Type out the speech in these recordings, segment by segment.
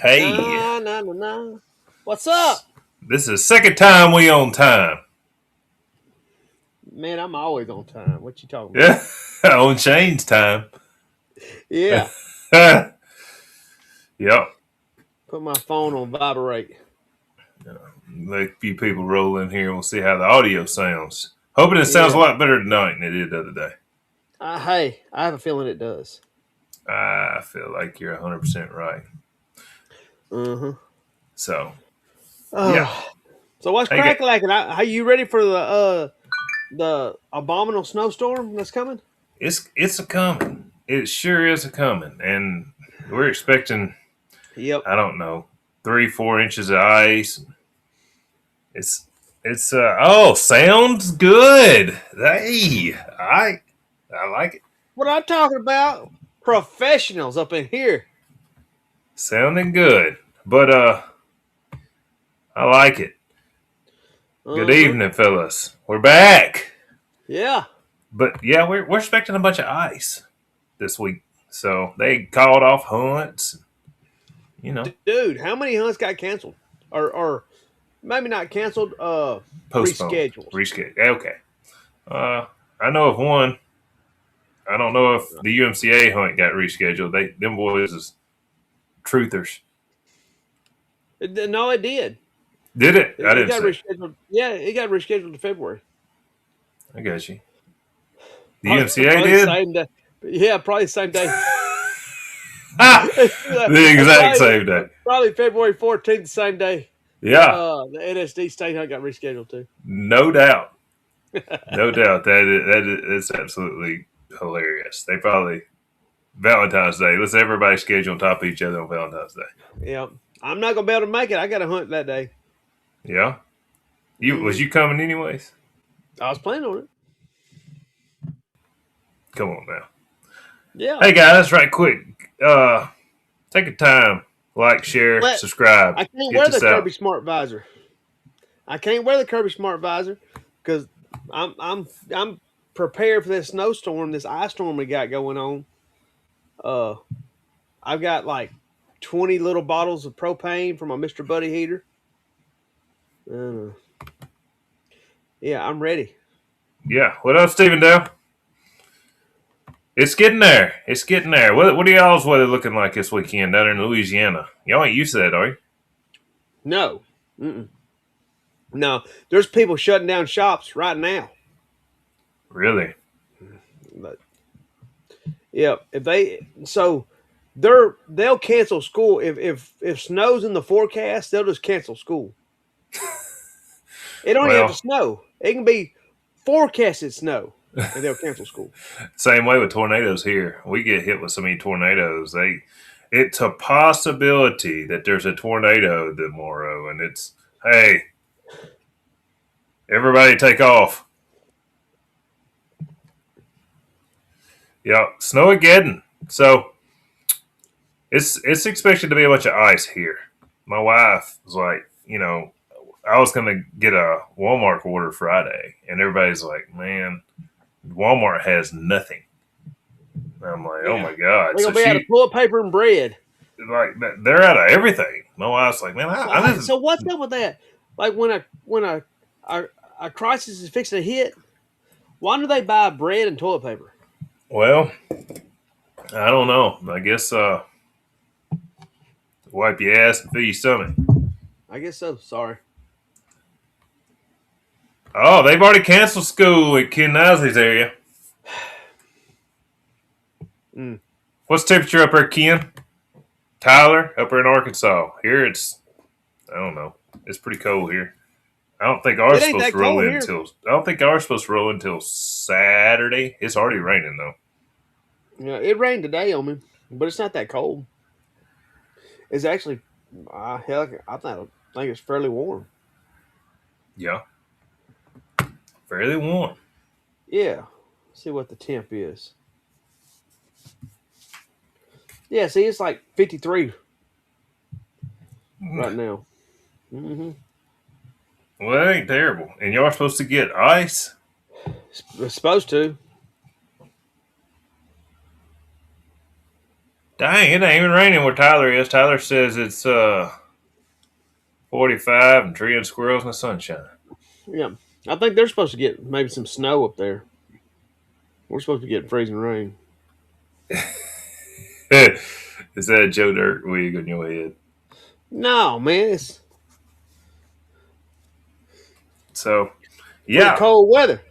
Hey, Nah, nah, nah, nah. What's up? this is the second time we on time. Man, I'm always on time. What you talking about? Yeah, on Shane's time. Yeah. Yep. Put my phone on vibrate. Let a few people roll in here and we'll see how the audio sounds. Hoping it sounds a Yeah. lot better tonight than it did the other day. Hey, I have a feeling it does. I feel like you're 100% right. Uh-huh. So, yeah. Oh. So what's Hey, crack lacking? Are you ready for the abominable snowstorm that's coming? it's a coming. It sure is a coming. And we're expecting, Yep. I don't know, 3, 4 inches of ice. It's it's sounds good. Hey, I like it. What I'm talking about? Professionals up in here. Sounding good. But I like it. Good Uh-huh. evening, fellas. We're back. Yeah. But yeah, we're expecting a bunch of ice this week. So they called off hunts, you know, Dude, how many hunts got canceled? Or maybe not canceled, postponed, rescheduled. rescheduled. Okay. Uh I know of one. I don't know if the UMCA hunt got rescheduled. Them boys is truthers. No, it did. Did it? I It didn't got see. rescheduled. Yeah, it got rescheduled to February. I got you. The Probably, UMCA probably the did? same day. Yeah, probably the same day. The It's exact same day. probably February 14th, the same day. Yeah, The NSD state hunt got rescheduled too. no doubt. No doubt. It's absolutely hilarious. They probably, Valentine's Day, let's everybody schedule on top of each other on Valentine's Day. Yeah, I'm not gonna be able to make it. I got a hunt that day. Yeah? Was Hmm. you coming anyways? I was planning on it. Come on now. Yeah, Hey guys, right quick. Take a time, like, share, but subscribe. I can't Get wear the this Kirby out. Smart Visor. I can't wear the Kirby Smart Visor because I'm prepared for this snowstorm, this ice storm we got going on. Uh, I've got like 20 little bottles of propane for my Mr. Buddy heater. Uh, yeah, I'm ready. Yeah. What up, Stephen Dale? It's getting there. It's getting there. What are y'all's weather looking like this weekend down in Louisiana? Y'all ain't used to that, are you? No, mm-mm. No, there's people shutting down shops right now. Really? But yeah, if they they'll cancel school if snow's in the forecast, they'll just cancel school. It don't even have to Well, snow. It can be forecasted snow, and they'll cancel school. same way with tornadoes here. We get hit with so many tornadoes. It's a possibility that there's a tornado tomorrow, and it's hey, everybody take off. Yeah, Snowmageddon. So it's expected to be a bunch of ice here. My wife was like, I was gonna get a Walmart order Friday, and everybody's like, man, Walmart has nothing. And I'm like, oh Yeah, my god. they're So gonna be out of she toilet paper and bread. like they're out of everything. My wife's like, man, I Why? just So what's up with that? Like a, a crisis is fixing to hit, why do they buy bread and toilet paper? well, I don't know. I guess wipe your ass and fill your stomach. I guess so. Sorry. Oh, they've already canceled school at Ken Nisley's area. Mm. What's the temperature up there, Ken? Tyler, up there in Arkansas. Here it's, I don't know. It's pretty cold here. I don't think ours It is ain't supposed that to roll cold in here. until. I don't think ours is supposed to roll in until Saturday. It's already raining though. Yeah, it rained today on me, but it's not that cold. It's actually, hell, think it's fairly warm. Yeah, fairly warm. Yeah. Let's see what the temp is. Yeah, see, it's like 53 right now. Mm-hmm. Well, that ain't terrible. And y'all are supposed to get ice. It's supposed to. Dang, it ain't even raining where Tyler is. Tyler says it's 45 and tree and squirrels in the sunshine. Yeah, I think they're supposed to get maybe some snow up there. We're supposed to be getting freezing rain. Is that a Joe Dirt wig on your head? No, man, it's So, for the yeah, cold weather.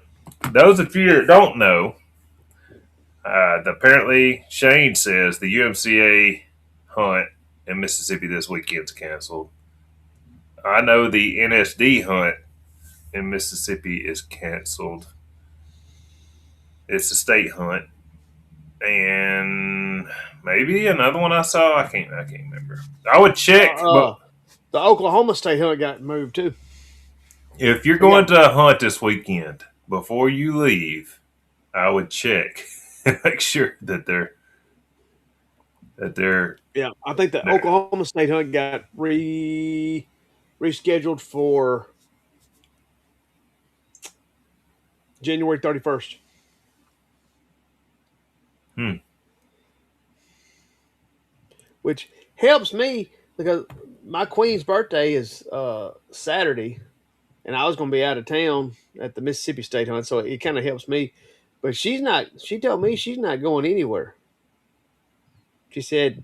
those of you that don't know, apparently Shane says the UMCA hunt in Mississippi this weekend's canceled. I know the NSD hunt in Mississippi is canceled. It's a state hunt, and maybe another one I saw. I can't remember. I would The check, but the Oklahoma State hunt got moved too. if you're They got going to hunt this weekend, before you leave, I would check and make sure that they're yeah. I think the there. Oklahoma State hunt got rescheduled for January 31st, Hmm. which helps me because my queen's birthday is Saturday, and I was going to be out of town at the Mississippi State hunt, so it kind of helps me. But she's not. She told me she's not going anywhere. She said,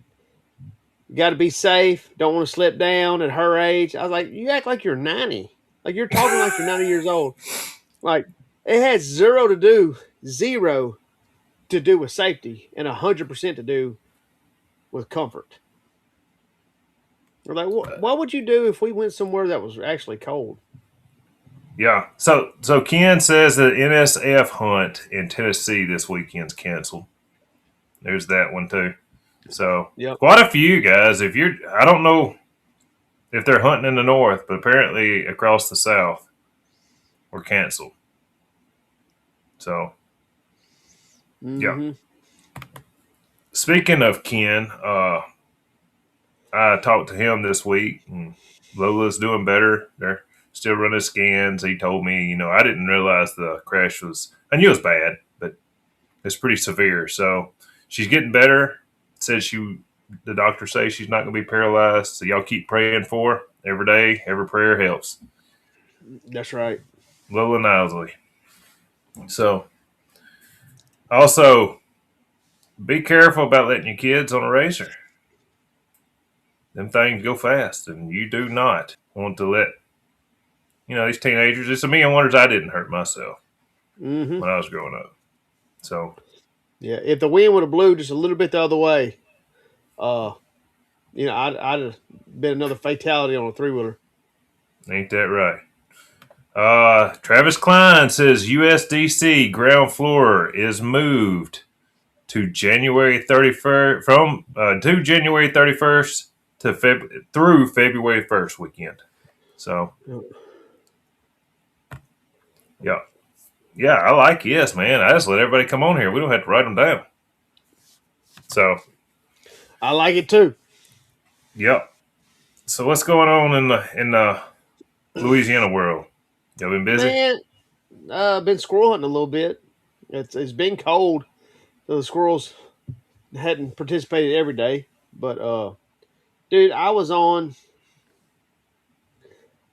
"You got to be safe. Don't want to slip down at her age." I was like, "You act like you're 90. Like you're talking like you're 90 years old. Like it has zero to do with safety, and 100% to do with comfort." We're like, what would you do if we went somewhere that was actually cold? Yeah. So Ken says the NSF hunt in Tennessee this weekend's canceled. There's that one too. So Yep. quite a few guys. If you're, I don't know if they're hunting in the north, but apparently across the south were canceled. So yeah. Mm-hmm. Speaking of Ken, I talked to him this week, and Lola's doing better. They're still running scans. He told me, I didn't realize the crash was. I knew it was bad, but it's pretty severe. So she's getting better. Said the doctor says she's not going to be paralyzed. So y'all keep praying for her every day. Every prayer helps. That's right. Lola Nisley. So also be careful about letting your kids on a racer. Them things go fast, and you do not want to let these teenagers. It's a million wonders I didn't hurt myself Mm-hmm. when I was growing up. So Yeah. If the wind would have blew just a little bit the other way, uh, I'd have been another fatality on a three wheeler. ain't that right? Travis Klein says USDC ground floor is moved to January 31st to January 31st through February 1st weekend. So yeah, yeah, I like yes, man. I just let everybody come on here. We don't have to write them down. So I like it too. yeah. So what's going on in the Louisiana world? Y'all been busy? Man, been squirrel hunting a little bit. It's been cold, so the squirrels hadn't participated every day. But dude, I was on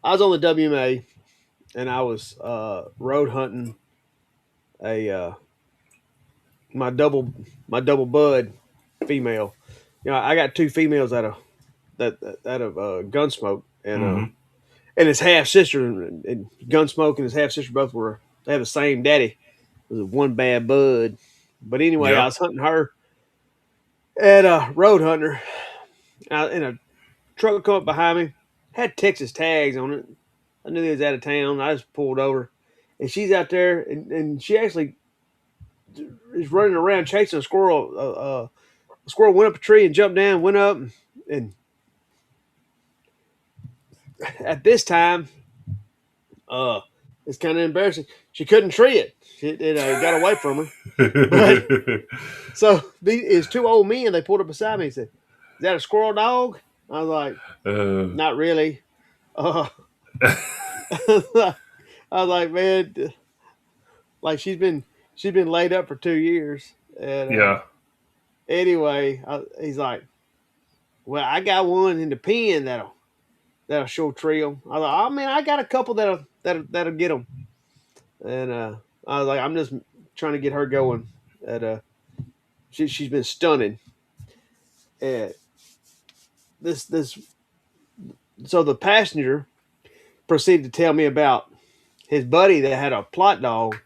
the WMA, and I was road hunting a my double bud female. I got two females out of Gunsmoke, Mm-hmm. and his half sister and Gunsmoke and his half sister both they have the same daddy. It was one bad bud. But anyway, I Yeah. was hunting her at a road hunter, and a truck come up behind me, had Texas tags on it. I knew he was out of town. I just pulled over, and she's out there, and she actually is running around chasing a squirrel. A squirrel went up a tree and jumped down, went up, and at this time, uh, it's kind of embarrassing. She couldn't tree it. It got away from her. But so it's two old men. They pulled up beside me and said, "Is that a squirrel dog?" I was like, uh, "Not really." Uh, I was like, "Man, like she's been laid up for 2 years, and yeah. Anyway, he's like, "Well, I got one in the pen that'll show trail." I was like, "Oh man, I got a couple that'll get them." And I was like, "I'm just trying to get her going." At she's been stunning. And this so the passenger proceeded to tell me about his buddy that had a plot dog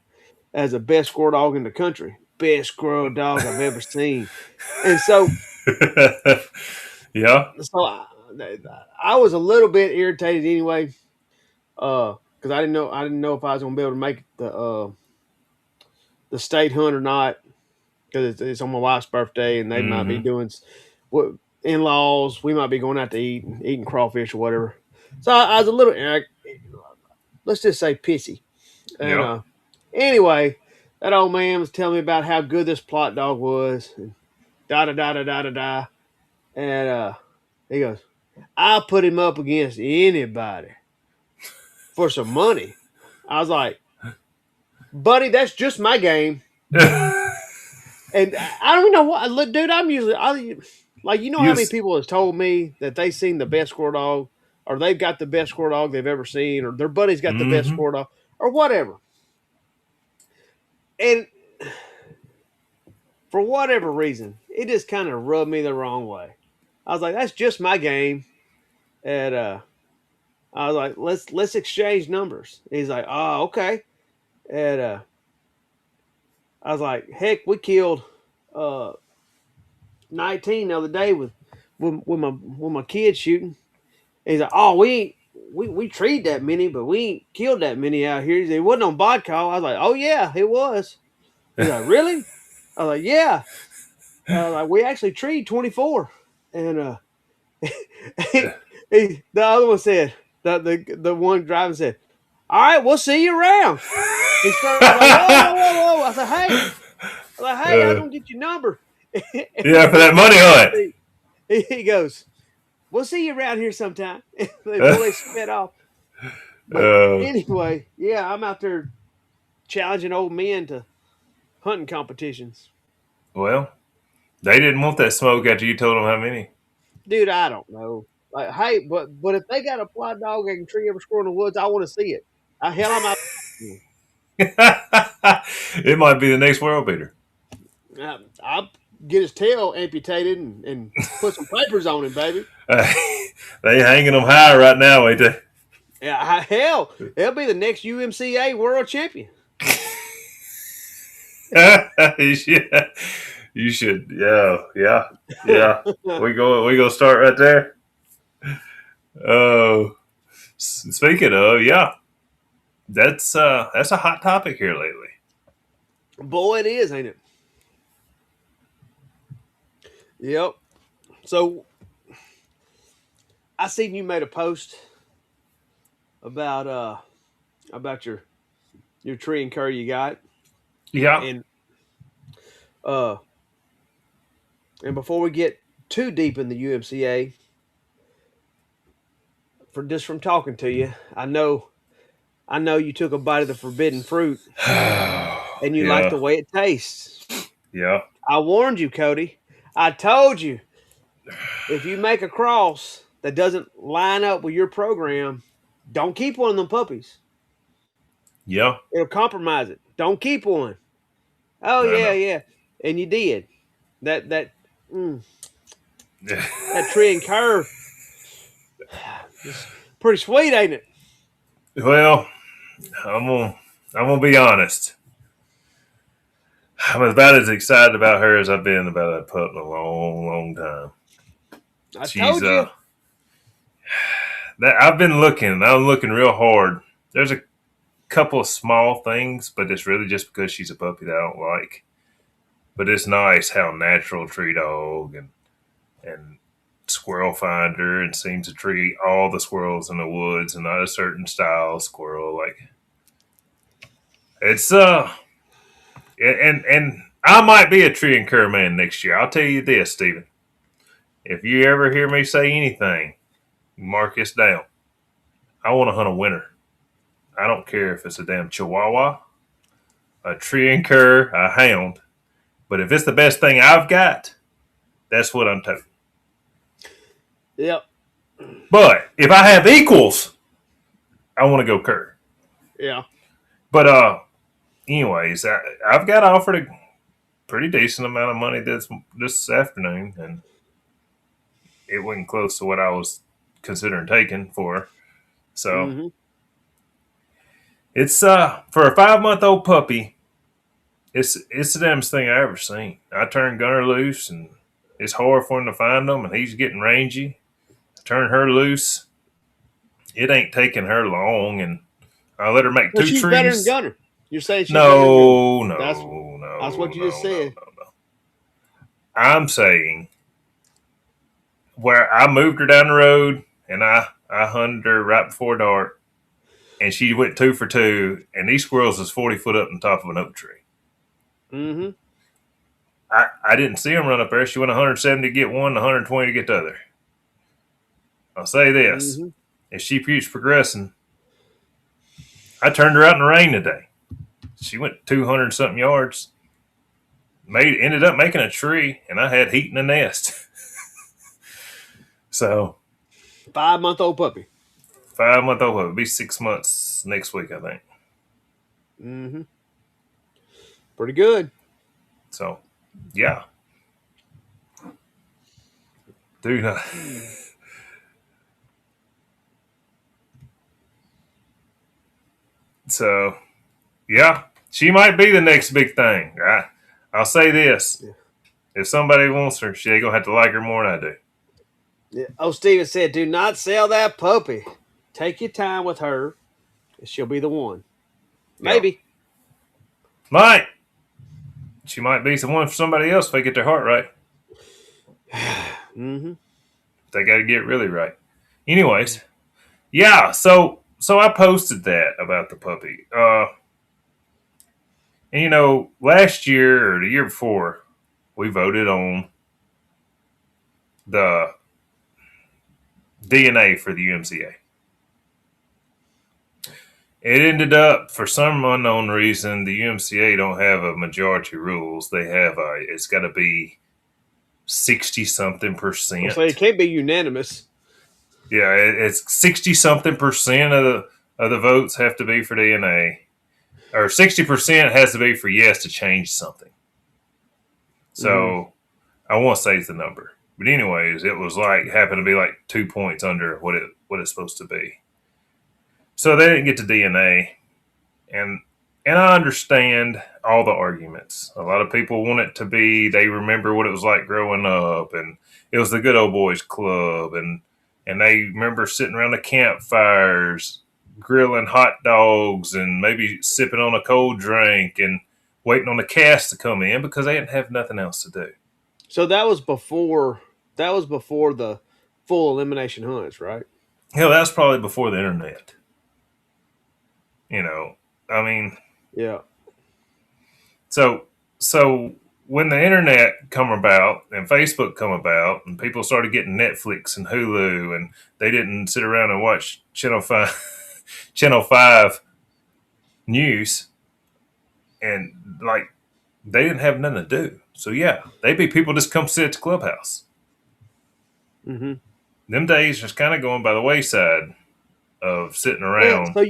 as the best squirrel dog in the country, best squirrel dog I've ever seen. And Yeah. so I was a little bit irritated anyway, because I didn't know if I was gonna be able to make the state hunt or not, because it's on my wife's birthday and they might be Hmm. doing what in laws. We might be going out to eating crawfish or whatever. So I was a little, let's just say, pissy. And Yeah. anyway, that old man was telling me about how good this plot dog was, and da da da da da da da. And he goes, "I'll put him up against anybody for some money." I was like, "Buddy, that's just my game." And I don't even know what, look, dude. Like, you know you how many s- people has told me that they seen the best squirrel dog, or they've got the best squirrel dog they've ever seen, or their buddy's got the best mhm. squirrel dog, or whatever. And for whatever reason, it just kind of rubbed me the wrong way. I was like, "That's just my game," and I was like, "Let's exchange numbers." He's like, "Oh, okay," and I was like, "Heck, we killed uh 19 the other day with my kids shooting." And he's like, "Oh, we treed that many, but we ain't killed that many out here." It wasn't on bod call. I was like, "Oh yeah, it was." He's like, "Really?" I was like, "Yeah." Like, we actually treed 24, and the other one said, the one driving said, "All right, we'll see you around." He started. I was like, "Whoa, whoa, whoa, whoa!" I was like, "Hey, I uh, don't get your number." And yeah, for that money hunt. he goes, "We'll see you around here sometime." Before they sped off. But Uh, anyway, yeah, I'm out there challenging old men to hunting competitions. well, they didn't want that smoke after you told them how many. Dude, I don't know. Like, hey, but if they got a fly dog that can tree every squirrel in the woods, I want to see it. Hell, I'm out. It might be the next world beater. I'll get his tail amputated and put some papers on him, baby. Uh, they hanging them high right now, ain't they? Yeah, hell, he'll be the next UMCA world champion. you should. You should. Yeah, yeah, yeah. We go start right there. Oh, speaking of, yeah, that's a hot topic here lately. Boy, it is, ain't it? Yep. So I seen you made a post about about your tree and cur you got, Yeah, and uh and before we get too deep in the UMCA, for just from talking to you, I know you took a bite of the forbidden fruit and you like yeah, the way it tastes. yeah, I warned you, Cody. I told you, if you make a cross that doesn't line up with your program, don't keep one of them puppies. yeah. It'll compromise it. Don't keep one. Oh I yeah, know. yeah. And you did. That mm, that tree and curve. It's pretty sweet, ain't it? Well, I'm gonna I'm gonna be honest. I'm about as excited about her as I've been about that pup in a long, long time. I She's told you. that I've been looking. I'm looking real hard. There's a couple of small things, but it's really just because she's a puppy that I don't like. But it's nice how natural tree dog and squirrel finder and seems to treat all the squirrels in the woods and not a certain style of squirrel. Like it's and I might be a tree and cur man next year. I'll tell you this, Stephen. If you ever hear me say anything, mark this down. I want to hunt a winner. I don't care if it's a damn chihuahua, a tree and cur, a hound. But if it's the best thing I've got, That's what I'm toting. Yep. But if I have equals, I want to go Kurt. Yeah. But anyways, I've got offered a pretty decent amount of money this afternoon, and it wasn't close to what I was considering taking for her. So Mm-hmm. it's for a 5 month old puppy. It's the damnest thing I ever seen. I turned Gunner loose, and it's hard for him to find them, and he's getting rangy. I turned her loose. It ain't taking her long, and I let her make Well, two she's better than trees. Gunner. You're saying she's better than Gunner. No, That's no, that's no, what you just no, no, said. no, no. I'm saying where I moved her down the road, and I hunted her right before dark, and she went 2 for 2, and these squirrels is 40 foot up on top of an oak tree. Mm-hmm. I didn't see them run up there. She went 170 to get one, 120 to get the other. I'll say this: Mm-hmm. if she keeps progressing, I turned her out in the rain today. She went 200 something yards. Ended up making a tree, and I had heat in the nest. So 5-month-old puppy. 5 month old, it'll be 6 months next week, I think. Mm-hmm. Pretty good. So yeah, dude. So yeah, she might be the next big thing. I'll say this: Yeah. if somebody wants her, she ain't gonna have to like her more than I do. Yeah. Oh, Steven said, "Do not sell that puppy. Take your time with her. She'll be the one. Yeah, Maybe." might she might be the one for somebody else if they get their heart right. Mm-hmm. They got to get really right. Anyways, yeah. So I posted that about the puppy. And last year or the year before, we voted on the DNA for the UMCA. It ended up, for some unknown reason, the UMCA don't have a majority rules. They have it's got to be 60 something I'll say it percent. can't be unanimous. Yeah, it's 60 something percent of the votes have to be for DNA, or 60% has to be for yes to change something. Mm-hmm. So I won't say it's the number, but anyways, it was like happened to be like 2 points under what it's supposed to be. So they didn't get to DNA, and I understand all the arguments. A lot of people want it to be they remember what it was like growing up, and it was the good old boys club, and they remember sitting around the campfires, grilling hot dogs, and maybe sipping on a cold drink, and waiting on the cast to come in because they didn't have nothing else to do. So that was before. That was before the full elimination hunts, right? Hell, that's probably before the internet. You know, I mean, Yeah. so so when the internet come about and Facebook come about and people started getting Netflix and Hulu and they didn't sit around and watch Channel 5 news, and like they didn't have nothing to do. So yeah, they be people just come sit at the clubhouse. Mm-hmm. Them days just kind of going by the wayside of sitting Well, around. but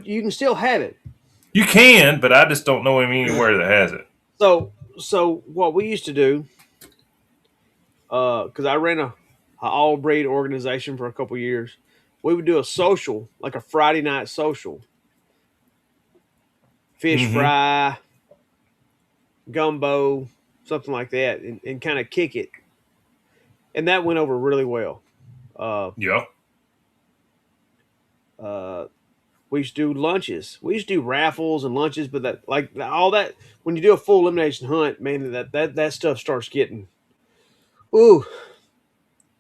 you can still have it. You can, but I just don't know of anywhere that has it. So what we used to do, because I ran a all breed organization for a couple years, we would do a social, like a Friday night social, fish Mm-hmm. fry, gumbo, something like that, and kind of kick it, and that went over really well. Uh, Yeah. uh, we used to do lunches. We used to do raffles and lunches, but that like all that when you do a full elimination hunt, man, that stuff starts getting. Ooh,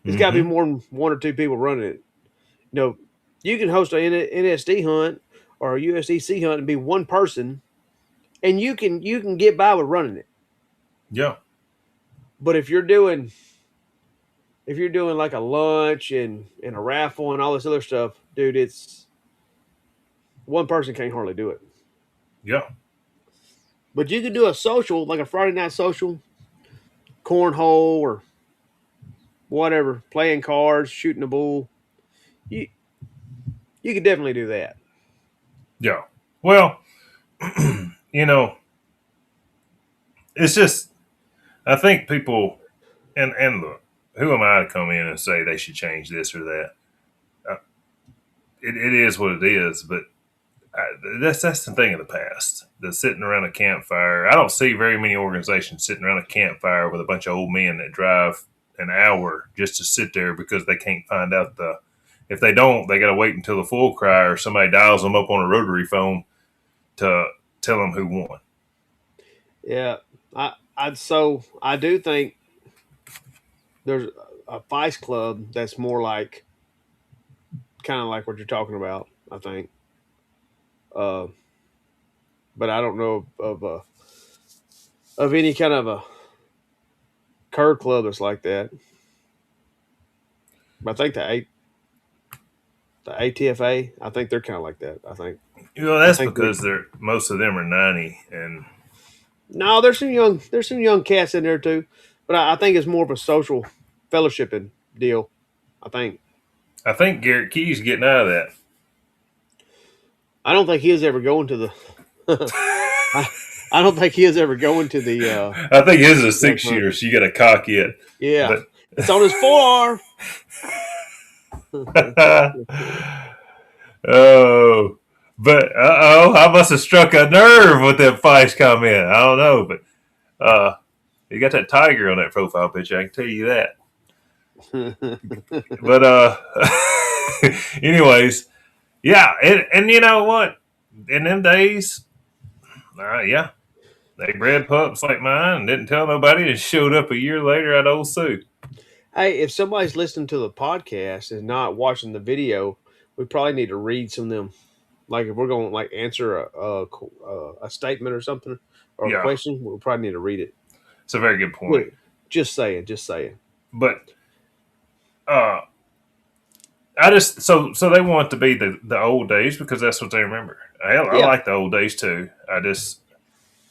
it's got to be Mm-hmm. more than one or two people running it. You know, you can host an NSD hunt or a USDC hunt and be one person, and you can get by with running it. Yeah. But if you're doing like a lunch and a raffle and all this other stuff, dude, it's one person can't hardly do it. Yeah. But you can do a social, like a Friday night social, cornhole or whatever, playing cards, shooting a bull. You you could definitely do that. Yeah. Well, you know, it's just I think people and look, who am I to come in and say they should change this or that? Uh, it is what it is, but that's the thing of the past. The sitting around a campfire. I don't see very many organizations sitting around a campfire with a bunch of old men that drive an hour just to sit there because they can't find out the. If they don't, they got to wait until the full cry or somebody dials them up on a rotary phone to tell them who won. Yeah, I do think there's a vice club that's more like kind of like what you're talking about. I think, uh, but I don't know of any kind of a cur club that's like that. But I think the ATFA, I think they're kind of like that. You know, I that's think they. because they're most of them are 90, and No, there's some young cats in there too, but I think it's more of a social fellowshipping deal. I think I think Garrett Key's getting out of that. I don't think he is ever going to the. I, I don't think he is ever going to the. I think his is a Duck six hunt. shooter, so you got to cock it. Yeah, But it's on his forearm. oh, but I must have struck a nerve with that Feist comment. I don't know, but you got that tiger on that profile picture. I can tell you that. But anyways, yeah, and you know what? In them days, yeah, they bred pups like mine and didn't tell nobody and showed up a year later at Old Sue. Hey, if somebody's listening to the podcast and not watching the video, we probably need to read some of them. Like if we're going to like answer a statement or something or a Yeah, question, we'll probably need to read it. it's a very good point. Wait, just saying, just saying. But uh, I just so they want to be the old days because that's what they remember. Hell, I Yeah, like the old days too. I just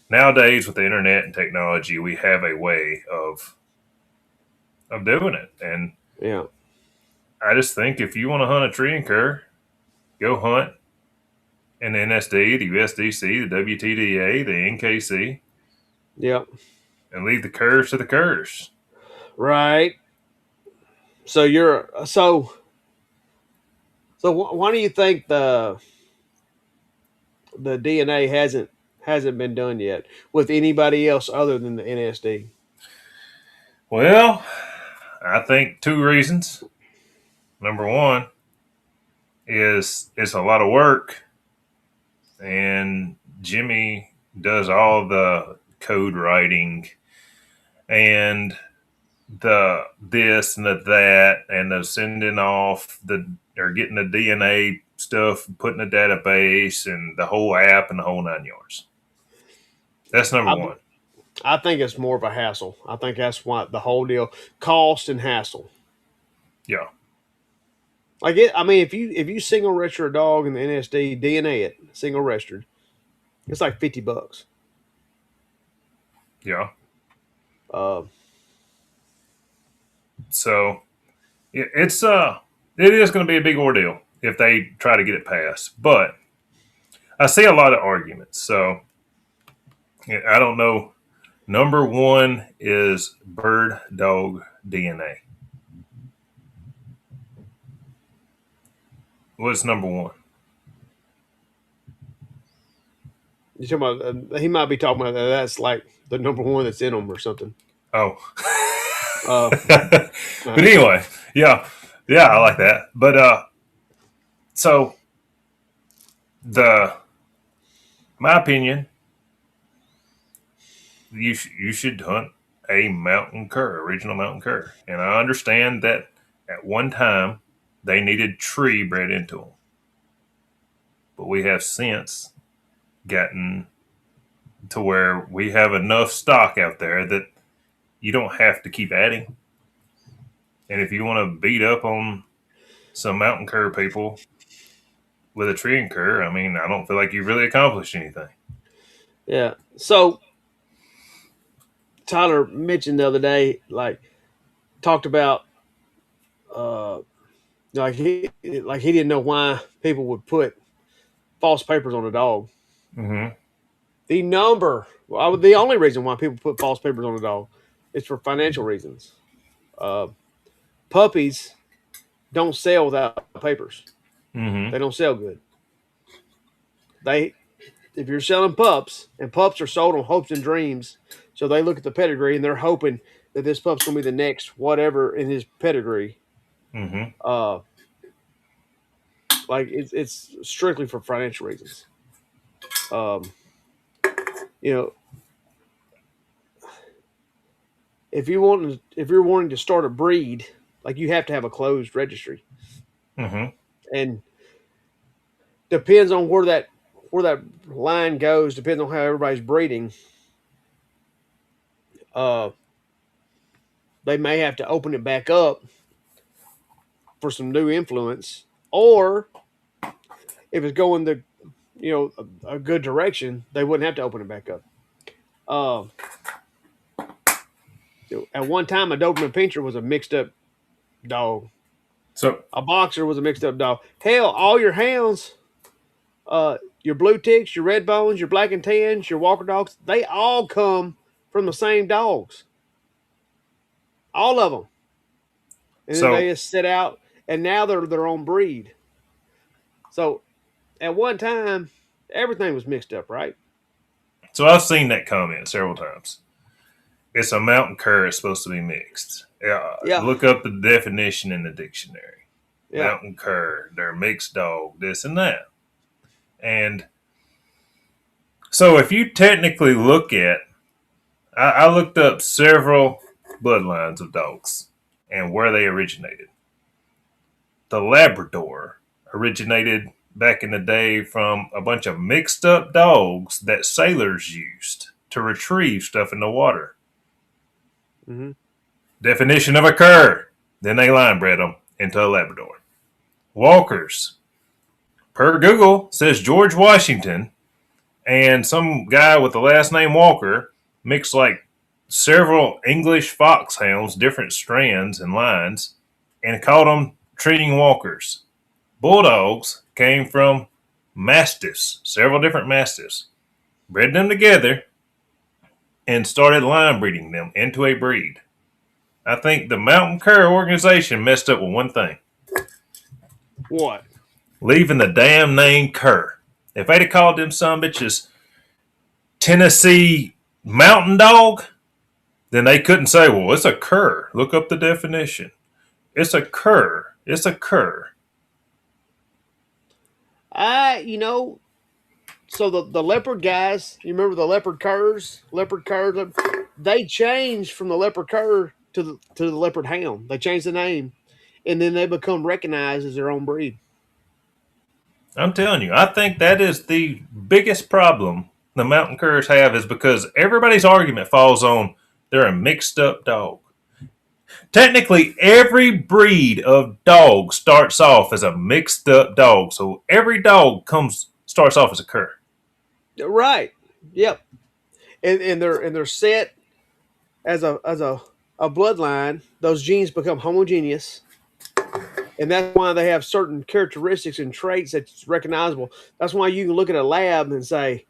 nowadays with the internet and technology, we have a way of doing it, and yeah, I just think if you want to hunt a tree and cur, go hunt in the NSD, the USDC, the WTDA, the NKC, yeah. and leave the curs to the curs. Right. So why do you think the DNA hasn't been done yet with anybody else other than the NSD? Well, I think two reasons. Number one is it's a lot of work, and Jimmy does all the code writing and the this and the that and the sending off the or getting the DNA stuff, putting a database and the whole app and the whole 9 yards. That's number I one. I think it's more of a hassle. I think that's why the whole deal cost and hassle. Yeah, Like it, I mean, if you single register a dog in the NSD, DNA it single registered, it's like $50. yeah. Uh, So it is going to be a big ordeal if they try to get it passed. But I see a lot of arguments. So I don't know. Number one is bird dog DNA. What's number one? you talking about? He might be talking about that. That's like the number one that's in them or something. Oh. Uh, But uh, anyway, yeah, yeah, I like that. But so the my opinion, you should hunt a mountain cur, original mountain cur, and I understand that at one time they needed tree bred into them, but we have since gotten to where we have enough stock out there that you don't have to keep adding. And if you want to beat up on some mountain cur people with a tree and cur, I mean, I don't feel like you've really accomplished anything. yeah. So Tyler mentioned the other day, like talked about, uh, like he didn't know why people would put false papers on a dog. Mm-hmm. The only reason why people put false papers on a dog is for financial reasons. Uh, Puppies don't sell without papers. Mm-hmm. They don't sell good. They If you're selling pups, and pups are sold on hopes and dreams, so they look at the pedigree and they're hoping that this pup's gonna be the next whatever in his pedigree. Mm-hmm. Uh, it's strictly for financial reasons. Um, you know, if you're wanting to start a breed, like you have to have a closed registry, Mm-hmm. and depends on where that line goes. Depends on how everybody's breeding. Uh, they may have to open it back up for some new influence, or if it's going the a good direction, they wouldn't have to open it back up. Uh, at one time, a Doberman Pinscher was a mixed up dog. So A boxer was a mixed up dog. Hell, all your hounds, your blue ticks, your red bones, your black and tans, your Walker dogs, they all come from the same dogs. All of them. And then they so just sit out, and now they're their own breed. So at one time, everything was mixed up, right? so I've seen that comment several times. It's a mountain cur. It's supposed to be mixed. Yeah, Look up the definition in the dictionary. yeah. Mountain cur, they're mixed dog, this and that. And so if you technically look at, I looked up several bloodlines of dogs and where they originated. The Labrador originated back in the day from a bunch of mixed up dogs that sailors used to retrieve stuff in the water. Mm-hmm. Definition of a cur. Then they line bred them into a Labrador. Walkers. Per Google says George Washington and some guy with the last name Walker mixed like several English foxhounds, different strands and lines, and called them treating walkers. Bulldogs came from mastiffs, several different mastiffs, bred them together, and started line breeding them into a breed. I think the Mountain Cur organization messed up with one thing: What? leaving the damn name Cur. If they'd have called them some bitches Tennessee Mountain Dog, then they couldn't say, well, it's a cur. Look up the definition. It's a cur. It's a cur. You know, so the leopard guys, you remember the leopard curs? Leopard curs, they changed from the leopard cur to the leopard hound. They changed the name, and then they become recognized as their own breed. I'm telling you, I think that is the biggest problem the mountain curs have is because everybody's argument falls on they're a mixed up dog. Technically, every breed of dog starts off as a mixed up dog. So every dog starts off as a cur. Right. Yep. And they're set as a bloodline. Those genes become homogeneous, and that's why they have certain characteristics and traits that's recognizable. That's why you can look at a lab and say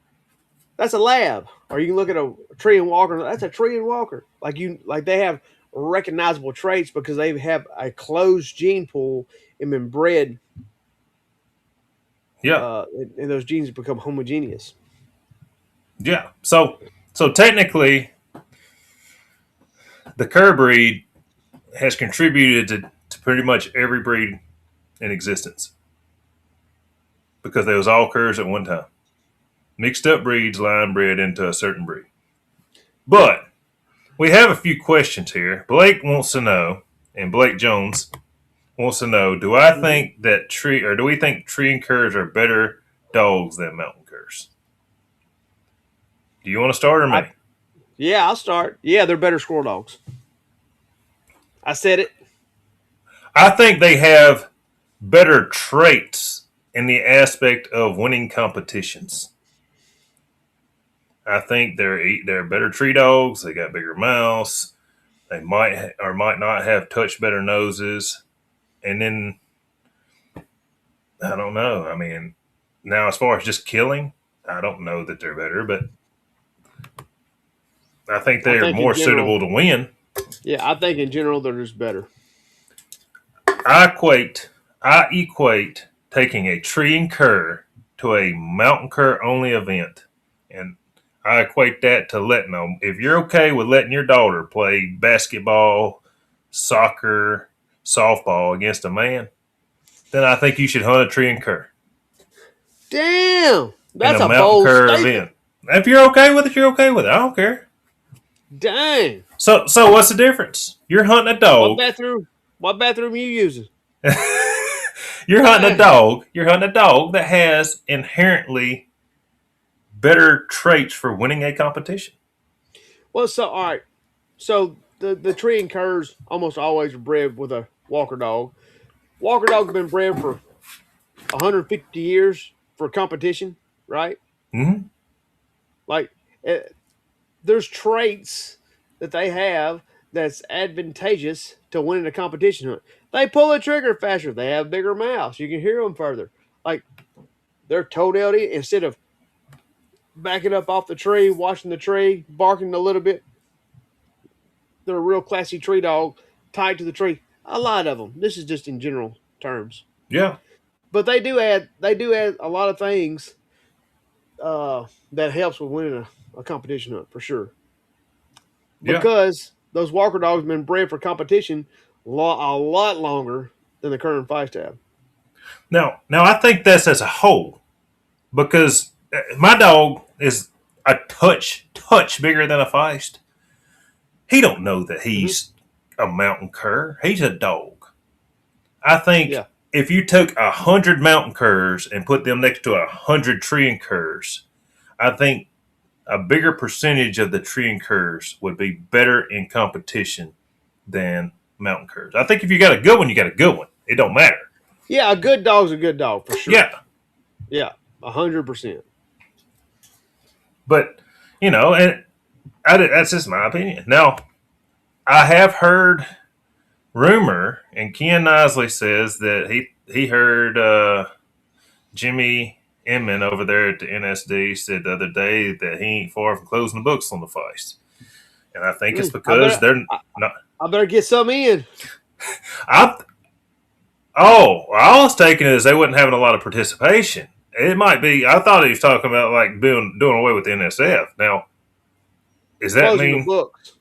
that's a lab, or you can look at a tree and walker. That's a tree and walker. Like they have recognizable traits because they have a closed gene pool and been bred, Yeah, and those genes become homogeneous. yeah. So technically, the cur breed has contributed to pretty much every breed in existence because they was all curs at one time. Mixed up breeds line bred into a certain breed. Yep. But we have a few questions here. Blake wants to know, and Blake Jones wants to know: do I Mm-hmm. think that tree, or do we think tree and curs are better dogs than mountain curs? Do you want to start or I me? Yeah, I'll start. Yeah, they're better squirrel dogs. I said it. I think they have better traits in the aspect of winning competitions. I think they're better tree dogs. They got bigger mouths. They might or might not have touch better noses. And then I don't know. I mean, now as far as just killing, I don't know that they're better, but I think I they're think in more general, suitable to win. yeah, I think in general they're just better. I equate taking a tree and cur to a mountain cur only event, and I equate that to letting them. If you're okay with letting your daughter play basketball, soccer, softball against a man, then I think you should hunt a tree and cur Damn, in that's a a mountain bold cur statement. event. If you're okay with it, you're okay with it. I don't care. Dang, So what's the difference? You're hunting a what dog. bathroom? What bathroom you using? You're hunting a Dang. dog. You're hunting a dog that has inherently better traits for winning a competition. Well, so all right. So the tree and curs almost always are bred with a Walker dog. Walker dog's been bred for 150 years for competition, right? Mm-hmm. Like, eh, there's traits that they have that's advantageous to winning a competition hunt. They pull the trigger faster. They have bigger mouths. You can hear them further. Like, they're toenailed instead of backing up off the tree, watching the tree, barking a little bit. They're a real classy tree dog, tied to the tree. A lot of them. This is just in general terms, Yeah, but they do add a lot of things that helps with winning a competition hunt for sure. yeah. Because those Walker dogs have been bred for competition a lot longer than the current Falstaff. Now I think that's as a whole because my dog is a touch bigger than a feist. He don't know that Mm-hmm. he's a mountain cur. He's a dog. I think Yeah, if you took 100 mountain curs and put them next to 100 tree and curs, I think a bigger percentage of the tree and curs would be better in competition than mountain curs. I think if you got a good one, you got a good one. It don't matter. yeah, a good dog's a good dog for sure. Yeah, Yeah, 100%. but and that's just my opinion. Now, I have heard rumor, and Ken Nisley says that he heard Jimmy Inman over there at the NSD said the other day that he ain't far from closing the books on the feist, and I think it's I because better they're I, not. I better get some in. I I was taking it as they wasn't having a lot of participation. It might be. I thought he was talking about like doing away with the NSF. Now, does that Closing the mean? books.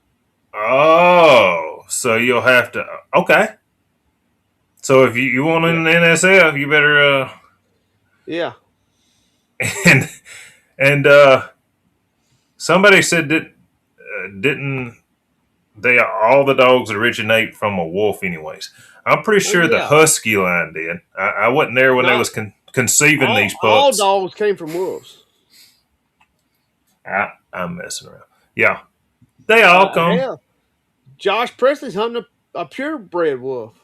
Oh, so you'll have to. Okay. So if you want Yeah, an NSF, you better yeah. and and somebody said that didn't they all the dogs originate from a wolf anyways. I'm pretty Well, sure the yeah. husky line did. I wasn't there when they Not was conceiving these all pups. dogs came from wolves. I'm messing around. Yeah, they all come. Hell, Josh Presley's hunting a purebred wolf.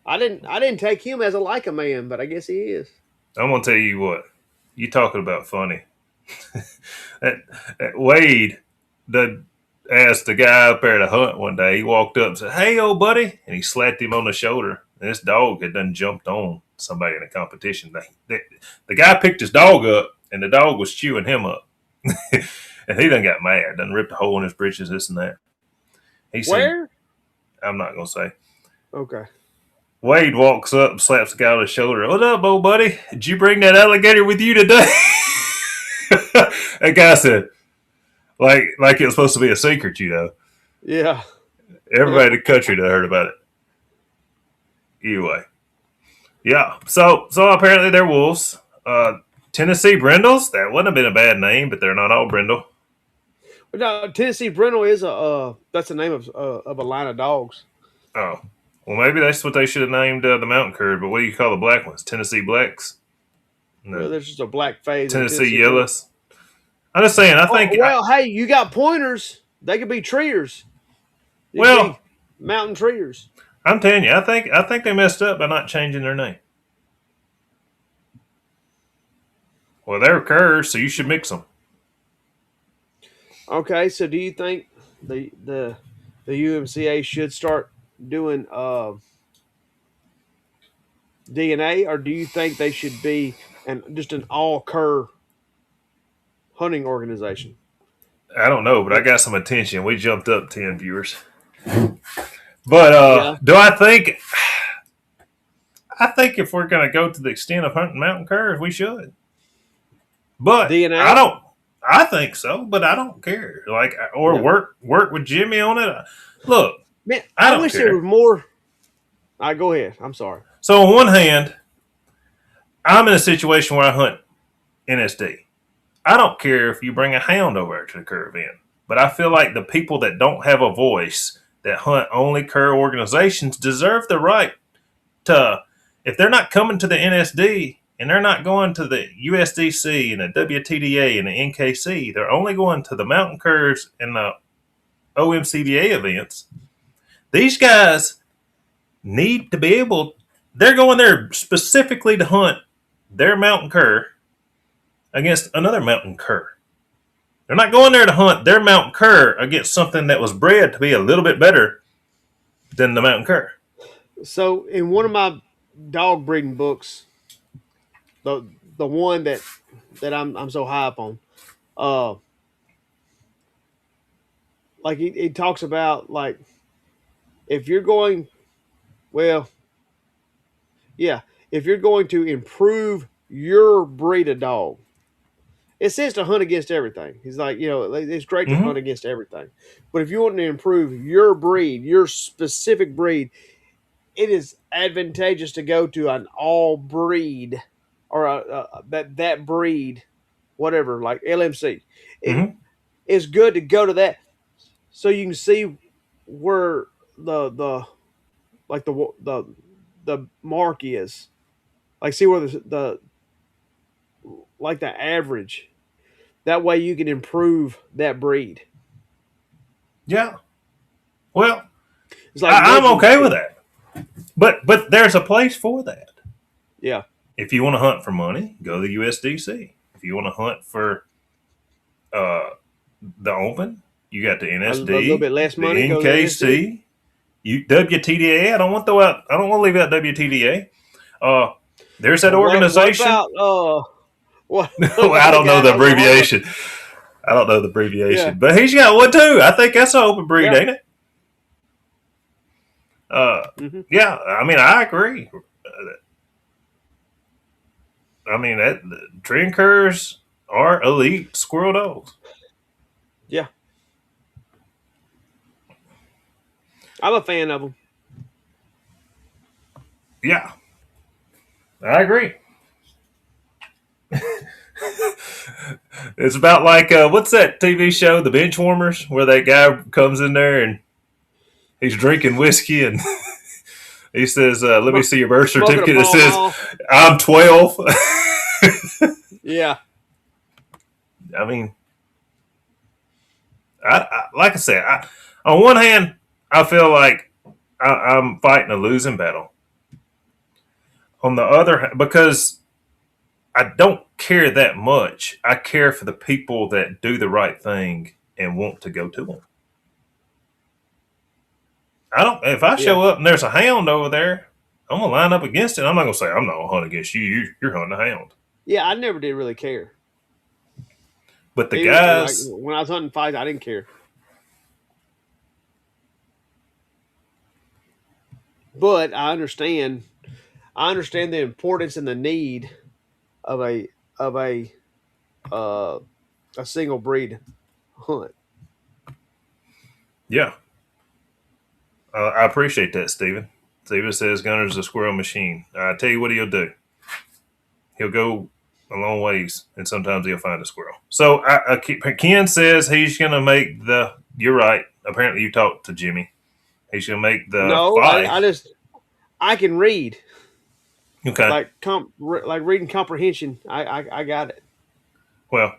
I didn't take him as a like a man, but I guess he is. I'm gonna tell you what. You talking about funny? that Wade, the asked the guy up there to hunt one day. He walked up and said, "Hey, old buddy," and he slapped him on the shoulder. And this dog had done jumped on somebody in a competition. The guy picked his dog up, and the dog was chewing him up, and he done got mad, done ripped a hole in his britches, this and that. He said, Where? "I'm not gonna say." Okay. Wade walks up and slaps the guy on the shoulder. "What up, old buddy? Did you bring that alligator with you today?" That guy said, like it was supposed to be a secret. Yeah. Everybody in the country that heard about it. Anyway, yeah. So apparently they're wolves. Tennessee Brindles. That wouldn't have been a bad name, but they're not all Brindle. But no, Tennessee Brindle is a that's the name of a line of dogs. Oh, well, maybe that's what they should have named the mountain cur. But what do you call the black ones? Tennessee Blacks. Well, No, there's just a black phase of Tennessee Tennessee Brindle. Yellows. I'm just saying. I Oh think. well, hey, you got pointers. They could be treers. You could Well, be mountain treers. I'm telling you. I think they messed up by not changing their name. Well, they're curs, so you should mix them. Okay, so do you think the UMCA should start doing DNA, or do you think they should be just an all cur hunting organization? I don't know, but I It, got some attention. We jumped up 10 viewers. But yeah, do I think? I think if we're going to go to the extent of hunting mountain curs, we should. But I DNA. don't. I think so, but I don't care. Like, or Yeah, work with Jimmy on it. Look, man, I I don't wish there care. was more. I go ahead. I'm sorry. So on one hand, I'm in a situation where I hunt NSD. I don't care if you bring a hound over to the cur event, but I feel like the people that don't have a voice that hunt only cur organizations deserve the right to, if they're not coming to the NSD and they're not going to the USDC and the WTDA and the NKC, they're only going to the mountain curs and the OMCDA events. These guys need to be able, they're going there specifically to hunt their mountain cur against another mountain cur. They're not going there to hunt their mountain cur against something that was bred to be a little bit better than the mountain cur. So in one of my dog breeding books, the the one that I'm so high up on, uh, like he talks about like if you're going well, yeah, if you're going to improve your breed of dog, it says to hunt against everything. He's like, it's great to hunt Mm-hmm. against everything, but if you want to improve your breed, your specific breed, it is advantageous to go to an all breed or that breed, whatever, like LMC. It Mm-hmm. is good to go to that so you can see where the like the mark is, like see where the like the average. That way you can improve that breed. Yeah. Well, It's like I'm measuring okay with stick. that. But there's a place for that. Yeah, If you want to hunt for money, go to the USDC. If you want to hunt for uh, the Open, you got the a little NSD, bit less the money, go to the NSD. NKC, you WTDA. I don't want to leave out WTDA. Uh, there's that What organization. about what Well, I about the don't know guy in the Oklahoma? abbreviation. I don't know the Yeah, abbreviation, but he's got one too. I think that's an open breed, yeah. ain't it? Uh, Hmm. yeah. I mean, I agree. I mean, that trend curs are elite squirrel dogs. Yeah, I'm a fan of them. Yeah, I agree. It's about like what's that TV show, The Benchwarmers, where that guy comes in there and he's drinking whiskey and he says, "Let me Smoke, see your birth smoking a certificate." It Pall says, Mall. "I'm 12." Yeah, I mean, like I said, on one hand, I feel like I'm fighting a losing battle. On the other, because I don't care that much. I care for the people that do the right thing and want to go to them. I don't. If I yeah, show up and there's a hound over there, I'm gonna line up against it. I'm not gonna say I'm not gonna hunt against you. You're hunting a hound. yeah. I never did really care. But the Even like guys, when I was hunting fights, I didn't care. But I understand. I understand the importance and the need of a uh, a single breed hunt. yeah, I appreciate that, Steven. Steven says Gunner's a squirrel machine. I tell you what he'll do. He'll go a long ways, and sometimes he'll find a squirrel. So Ken says he's gonna make the. You're right. Apparently, you talked to Jimmy. He's gonna make the No, I five. just I can read Okay. like reading comprehension. I got it. Well,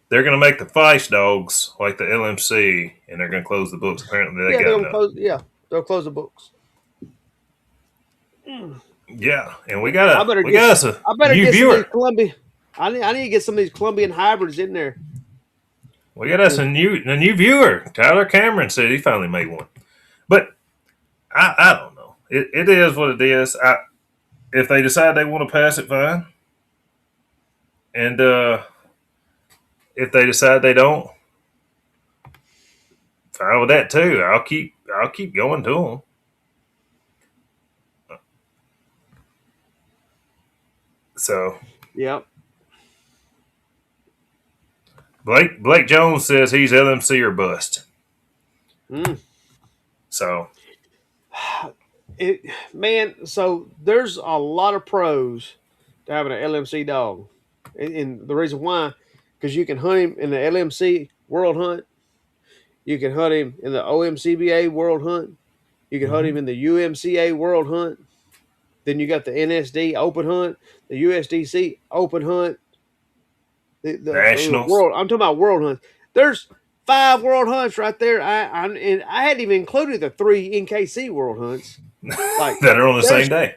they're going to make the Feist dogs like the LMC, and they're going to close the books. Apparently, they Yeah, they're got gonna enough. close. Yeah, they'll close the books. Yeah, and I better we get. got us a I better new get some of these viewer. Colombian. I need to get some of these Colombian hybrids in there. We got us a new viewer. Tyler Cameron said he finally made one. But I don't know. It is what it is. If they decide they want to pass it, fine. And if they decide they don't, fine with that too. I'll keep going to them. So Yep. Blake Jones says he's LMC or bust. Mm. So It man, so there's a lot of pros to having an LMC dog, and the reason why, because you can hunt him in the LMC World Hunt, you can hunt him in the OMCBA World Hunt, you can hunt mhm. him in the UMCA World Hunt. Then you got the NSD Open Hunt, the USDC Open Hunt, the Nationals. world. I'm talking about world hunts. There's 5 world hunts right there. And I hadn't even included the 3 NKC world hunts. Like That are on the same there's day.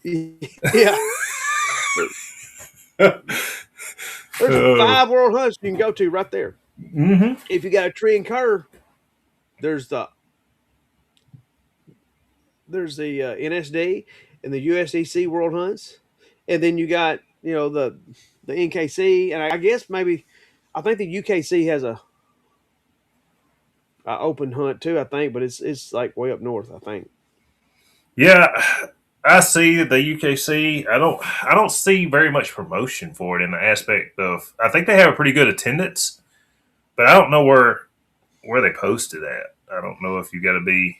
yeah, there's Oh. 5 world hunts you can go to right there. Mm-hmm. If you got a tree and cur, there's the NSD and the USDC world hunts, and then you got the NKC, and I guess maybe I think the UKC has a open hunt too. I think, but it's like way up north. I think. Yeah, I see the UKC. I don't see very much promotion for it in the aspect of. I think they have a pretty good attendance, but I don't know where they post it at. I don't know if you got to be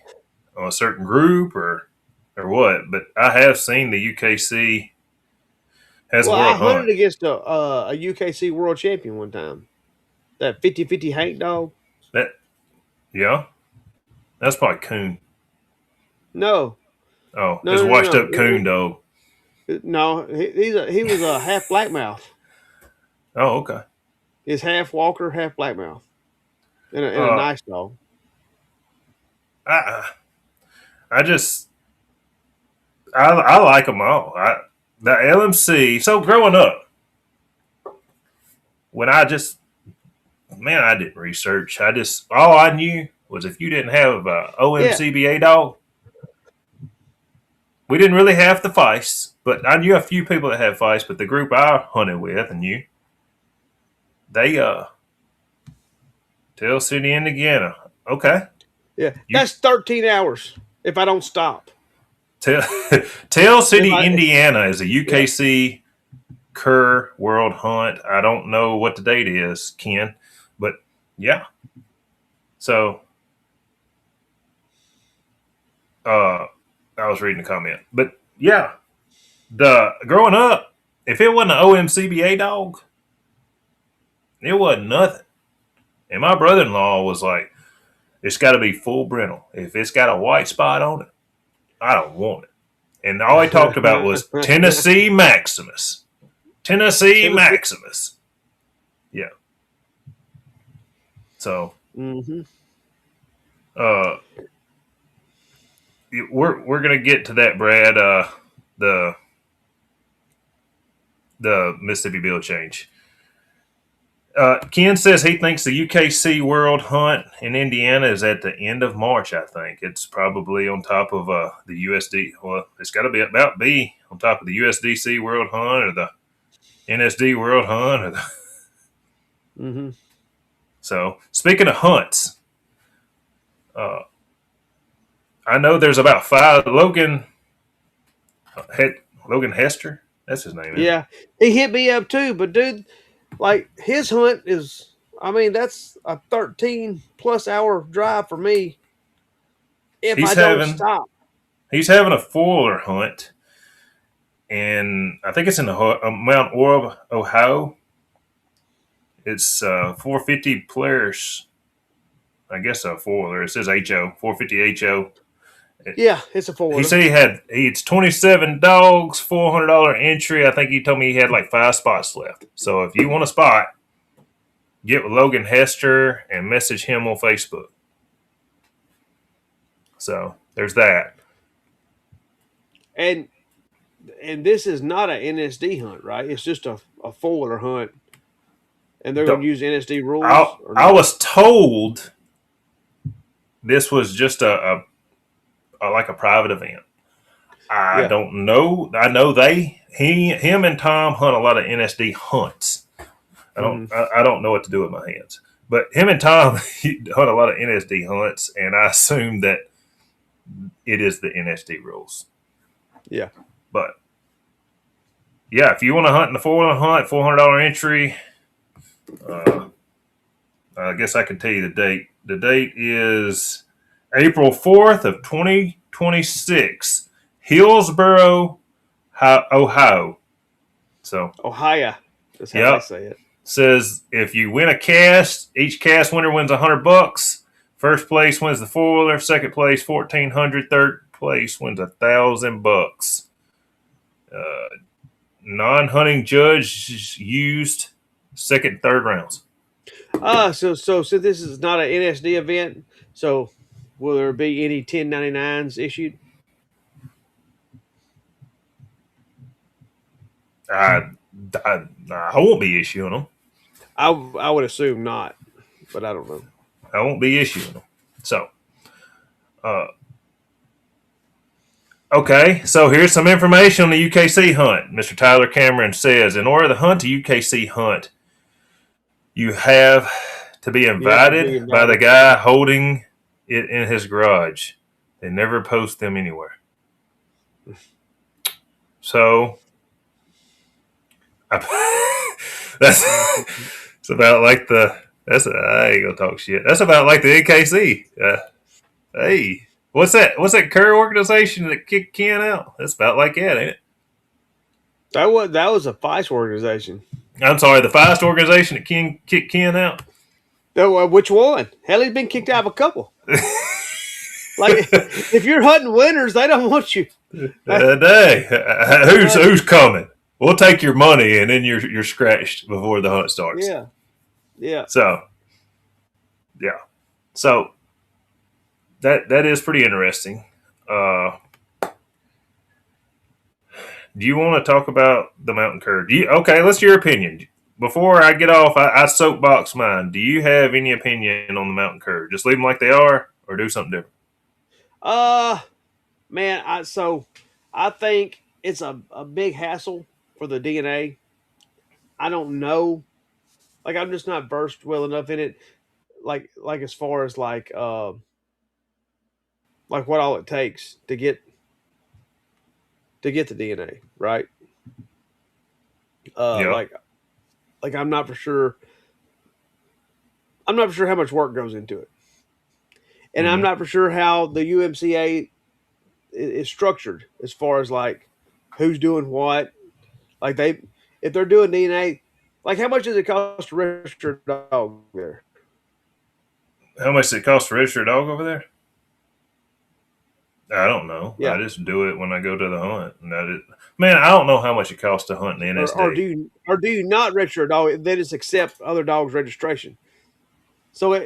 on a certain group or what. But I have seen the UKC has a Well, I world hunted hunt. against a UKC world champion one time. That 50-50 Hank dog. That yeah, that's probably coon. No, Oh, no, it's no, washed no, up coon dog. no. He was a half blackmouth. Oh, okay. He's half walker, half blackmouth, and a Uh, nice dog. I I just I like them all. The LMC. So growing up, when I just man, I didn't research. I just all I knew was if you didn't have a Yeah, OMCBA dog, we didn't really have the feist. But I knew a few people that had feist. But the group I hunted with and you, they Tell City, Indiana. Okay, yeah. you That's 13 hours if I don't stop. tell Tell If City, I Indiana is a yeah UKC Kerr World Hunt. I don't know what the date is, Ken, but yeah. So uh, I was reading the comment, but yeah, the growing up, if it wasn't an OMCBA dog, it wasn't nothing. And my brother-in-law was like, "It's got to be full brindle. If it's got a white spot on it, I don't want it." And all he talked about was Tennessee Maximus. Tennessee Tennessee. Maximus. Yeah. So Hmm. uh, we're gonna get to that, Brad. The the Mississippi Bill change. Ken says he thinks the UKC World Hunt in Indiana is at the end of March. I think it's probably on top of the USD. Well, it's got to be on top of the USDC World Hunt or the NSD World Hunt. Hmm. So speaking of hunts, uh, I know there's about five. Logan Hester. That's his name, isn't it? Yeah, he hit me up too, but dude, like his hunt is. I mean, that's a 13+ hour drive for me if He's I don't having stop. he's having a foiler hunt, and I think it's in the Mount Orab, Ohio. It's 450 players. I guess a foiler. It says HO 450 HO. Yeah, it's a He foiler. said it's 27 dogs, $400 entry. I think he told me he had like 5 spots left. So if you want a spot, get with Logan Hester and message him on Facebook. So there's that. And this is not an NSD hunt, right? It's just a foiler hunt, and they're going Don't- to use NSD I rules or I not? was told this was just a like a private event. I Yeah. don't know. I know him and Tom hunt a lot of NSD hunts. Hmm. I don't know what to do with my hands, but him and Tom hunt a lot of NSD hunts, and I assume that it is the NSD rules. Yeah. But yeah, if you want to hunt in the 4-wheeler hunt, $400 entry. Uh, I guess I can tell you the date. The date is April 4th of 2026, Hillsboro, Ohio. So, Ohio. That's how they yep. say it. Says if you win a cast, each cast winner wins $100. First place wins the 4-wheeler. Second place 1,400. Third place wins $1,000. Uh, Non-hunting judge used second, third rounds. So this is not an NSD event. So will there be any 1099s issued? I, I won't be issuing them. I would assume not, but I don't know. I won't be issuing them. So, uh, okay. So here's some information on the UKC hunt. Mr. Tyler Cameron says, in order to hunt a UKC hunt, you have to be You have to be invited by the invited. guy holding it in his garage. They never post them anywhere. So that's it's about like the that's I ain't gonna talk shit. That's about like the NKC. Hey, what's that? What's that Kerr organization that kicked Ken out? That's about like that, ain't it? That was a Feist organization. I'm sorry, the Feist organization that Ken kicked Ken out. Which one? Hell, he's been kicked out of a couple. Like if you're hunting winners, they don't want you. Day, Uh, who's coming? We'll take your money, and then you're scratched before the hunt starts. yeah, yeah. So yeah, so that is pretty interesting. Uh, do you want to talk about the mountain cur? Okay, let's your opinion. Before I get off, I soapbox mine. Do you have any opinion on the mountain cur? Just leave them like they are, or do something different? Uh, man, I think it's a big hassle for the DNA. I don't know. Like I'm just not versed well enough in it. Like as far as like what all it takes to get the DNA, right? Uh Yeah. like like I'm not for sure how much work goes into it. And I'm Mm-hmm. not for sure how the UMCA is structured as far as like who's doing what. Like if they're doing DNA, like how much does it cost to register a dog there? How much does it cost to register a dog over there? I don't know. I Yeah. just do it when I go to the hunt. Man, I don't know how much it costs to hunt in the Or NSD. do you not register a dog? They just accept other dogs' registration. So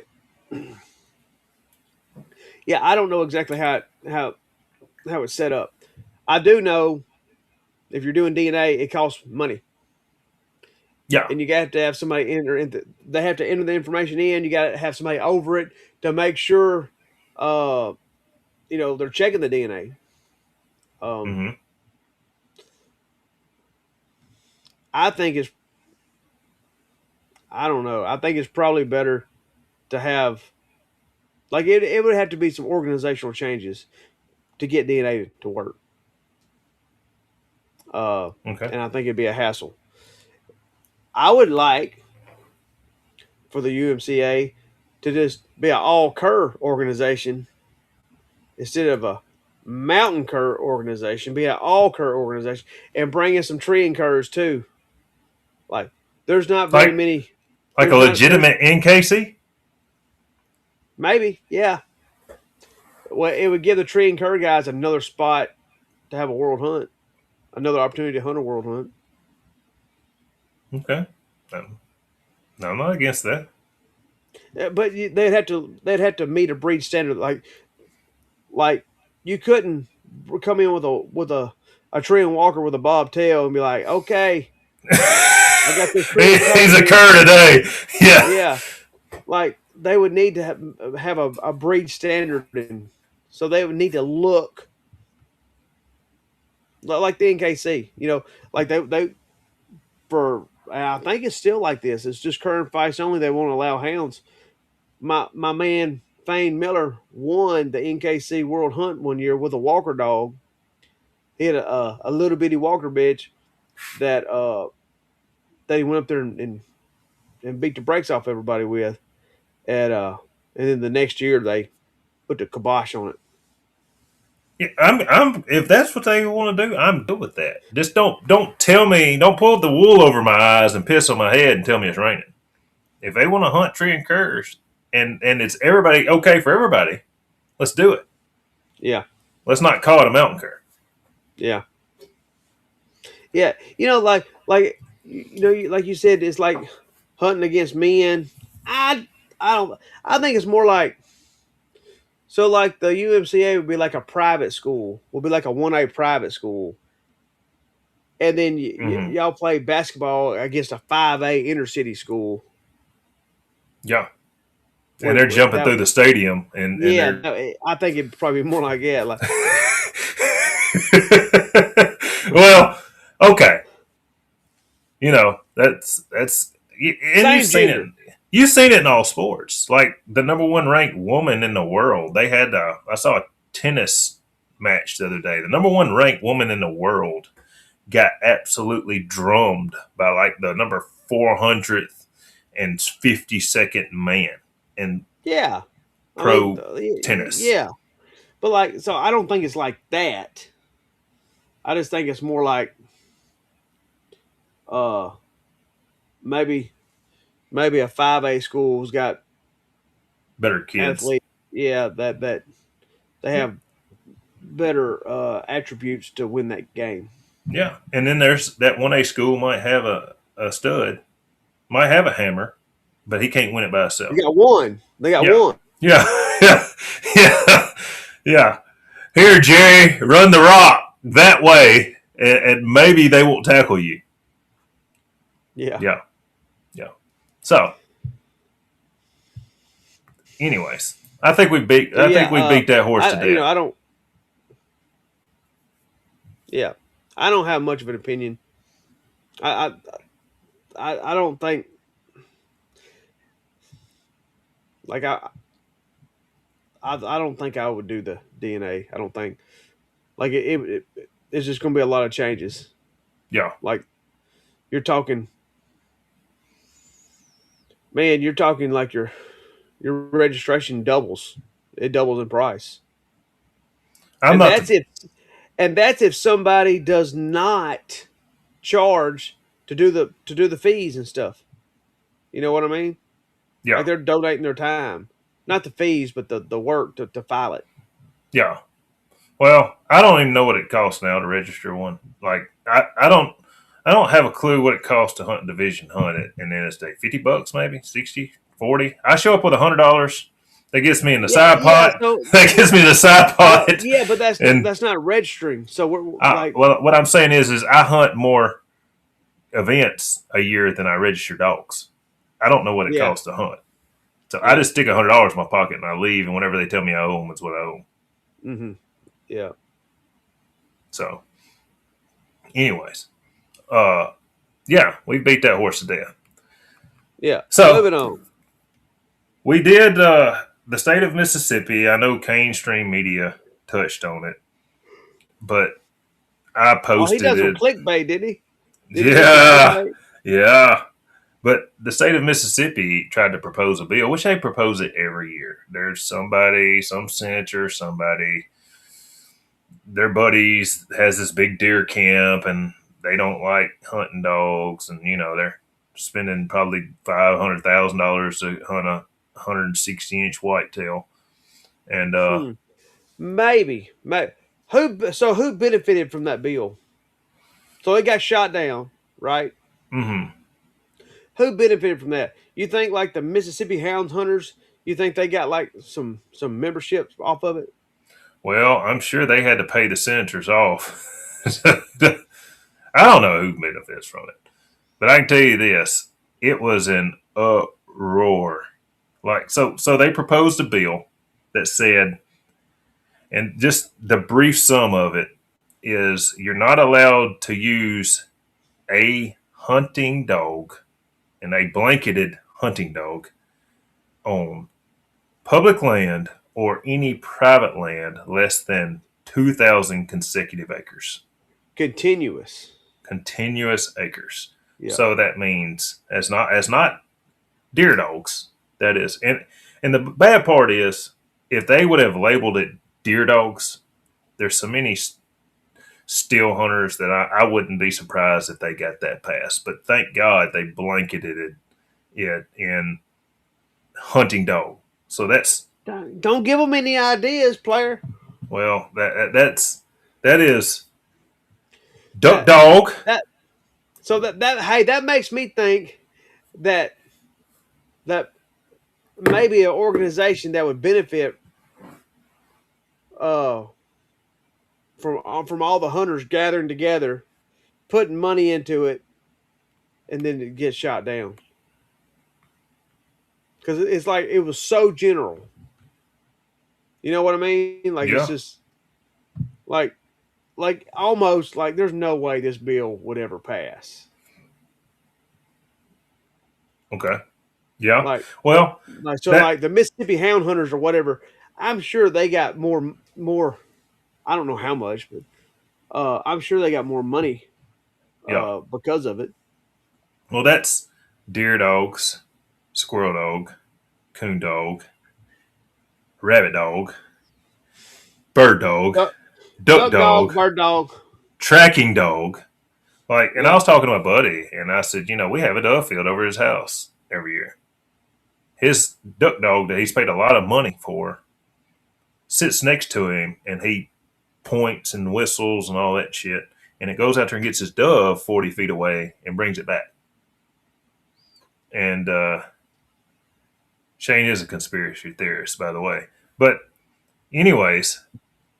yeah, I don't know exactly how it's set up. I do know if you're doing DNA, it costs money, Yeah. and you got to have somebody they have to enter the information in. You got to have somebody over it to make sure, uh, they're checking the DNA. Um, Mm-hmm. I think it's I don't know. I think it's probably better to have like it would have to be some organizational changes to get DNA to work. Uh, Okay. and I think it'd be a hassle. I would like for the UMCA to just be an all cur organization instead of a mountain cur organization, be an all cur organization and bring in some tree and curs too. Like there's not very Like many. like a There's legitimate NKC? maybe, yeah. Well, it would give the tree and cur guys another spot to have a world hunt, another opportunity to hunt a world hunt. Okay. No, I'm not against that. But they'd have to meet a breed standard. Like you couldn't come in with a tree and walker with a bobtail and be like, okay. I got this pretty cur He's a here. cur today. Yeah. Yeah, like they would need to have a breed standard, and so they would need to look like the NKC. Like they for I think it's still like this. It's just current fights only. They won't allow hounds. My man Fane Miller won the NKC World Hunt one year with a walker dog. He had a little bitty walker bitch that that he went up there and beat the brakes off everybody with. And then the next year they put the kibosh on it. Yeah, I'm. If that's what they want to do, I'm good with that. Just don't tell me. Don't pull the wool over my eyes and piss on my head and tell me it's raining. If they want to hunt tree and curs, and it's everybody okay for everybody, let's do it. Yeah, Let's not call it a mountain cur. yeah, yeah. Like you said, it's like hunting against men. I don't. I think it's more like so. Like the UMCA would be like a private school. Would be like a 1A private school, and then Mm-hmm. y'all play basketball against a 5A inner city school. Yeah, and they're jumping through the stadium, and Yeah, they're. no, I think it'd probably be more like that. Like, Well, okay. That's and you've same seen it. gender. You've seen it in all sports. Like the number one ranked woman in the world. They had I saw a tennis match the other day. The number one ranked woman in the world got absolutely drummed by like the number 452nd man in Yeah, I mean, pro tennis. yeah, but like, so I don't think it's like that. I just think it's more like, uh, maybe a 5A school's got Better kids. athletes. Yeah, that they have better attributes to win that game. Yeah. And then there's that 1A school might have a stud, might have a hammer, but he can't win it by They himself. got one. They got Yeah. one. Yeah. Yeah. Yeah. Yeah. Here, Jerry, run the rock that way, and maybe they won't tackle you. Yeah, Yeah. Yeah. So, anyways, I think we beat. but I yeah, think we beat that horse to death. I don't. Yeah, I don't have much of an opinion. I I don't think like I don't think I would do the DNA. I don't think like it's just going to be a lot of changes. Yeah. Like you're talking, man, you're talking like your registration doubles. It doubles in price, I'm and not the. that's if somebody does not charge to do the fees and stuff. You know what I mean? Yeah. Like they're donating their time, not the fees, but the work to file it. Yeah. Well, I don't even know what it costs now to register one. Like I don't have a clue what it costs to hunt division hunt it in the interstate. $50 maybe, 60, 40. I show up with $100. That gets me in the Yeah, side yeah. pot. That gets me in the side Well, pot. yeah, but And that's not registering. So we're like, well, what I'm saying is I hunt more events a year than I register dogs. I don't know what it yeah, costs to hunt. So I yeah, just stick $100 in my pocket and I leave. And whenever they tell me I owe them, it's what I owe them. hmm yeah, So, anyways, uh, yeah, we beat that horse to death. yeah. So Moving on. we did the state of Mississippi. I know mainstream media touched on it, but I Oh, he posted done some it. clickbait, did he? Did he do some Yeah, clickbait? yeah. But the state of Mississippi tried to propose a bill, which they propose it every year. There's somebody, some senator, somebody, their buddies has this big deer camp, and they don't like hunting dogs, and they're spending probably $500,000 to hunt a 160-inch whitetail, and Hmm. Maybe. Who benefited from that bill? So it got shot down, right? mhm. Who benefited from that? You think like the Mississippi Hound Hunters? You think they got like some memberships off of it? Well, I'm sure they had to pay the senators off. I don't know who benefits from it. But I can tell you this: it was an uproar. So they proposed a bill that said, and just the brief sum of it is, you're not allowed to use a hunting dog and a blanketed hunting dog on public land or any private land less than 2,000 consecutive acres. Continuous. Continuous acres. Yeah. So that means as not deer dogs. That is, and the bad part is, if they would have labeled it deer dogs, there's so many still hunters that I wouldn't be surprised if they got that passed. But thank God they blanketed it in hunting dog. So that's, Don't give them any ideas, player. well, that is duck That dog. that so that hey, that makes me think that that maybe an organization that would benefit uh from all the hunters gathering together, putting money into it, and then it gets shot down because it's like it was so general. You know what I mean? Like it's Yeah. just like almost like there's no way this bill would ever pass. Okay. Yeah. Like Well, so that. like the Mississippi Hound Hunters or whatever. I'm sure they got more. I don't know how much, but I'm sure they got more money Yeah. because of it. Well, that's deer dogs, squirrel dog, coon dog, rabbit dog, bird dog, Duck, duck duck dog, dog, bird dog. tracking dog. Like, and I Yeah. was talking to my buddy, and I said, we have a dove field over his house every year. His duck dog that he's paid a lot of money for sits next to him, and he points and whistles and all that shit. And it goes out there and gets his dove 40 feet away and brings it back. And Shane is a conspiracy theorist, by the way. But, anyways,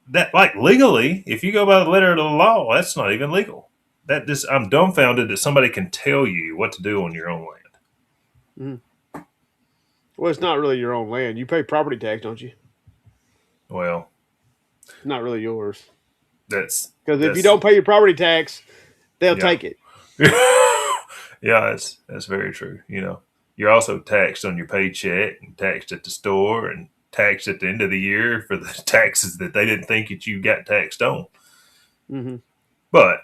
that, like, legally, if you go by the letter of the law, that's not even legal. That just, I'm dumbfounded that somebody can tell you what to do on your own land. Mhm. Well, it's not really your own land. You pay property tax, don't you? Well, It's not really yours. that's Because if you that's don't pay your property tax, they'll yeah. take it. Yeah, that's very true. You're also taxed on your paycheck and taxed at the store and taxed at the end of the year for the taxes that they didn't think that you got taxed on. Mm-hmm. But,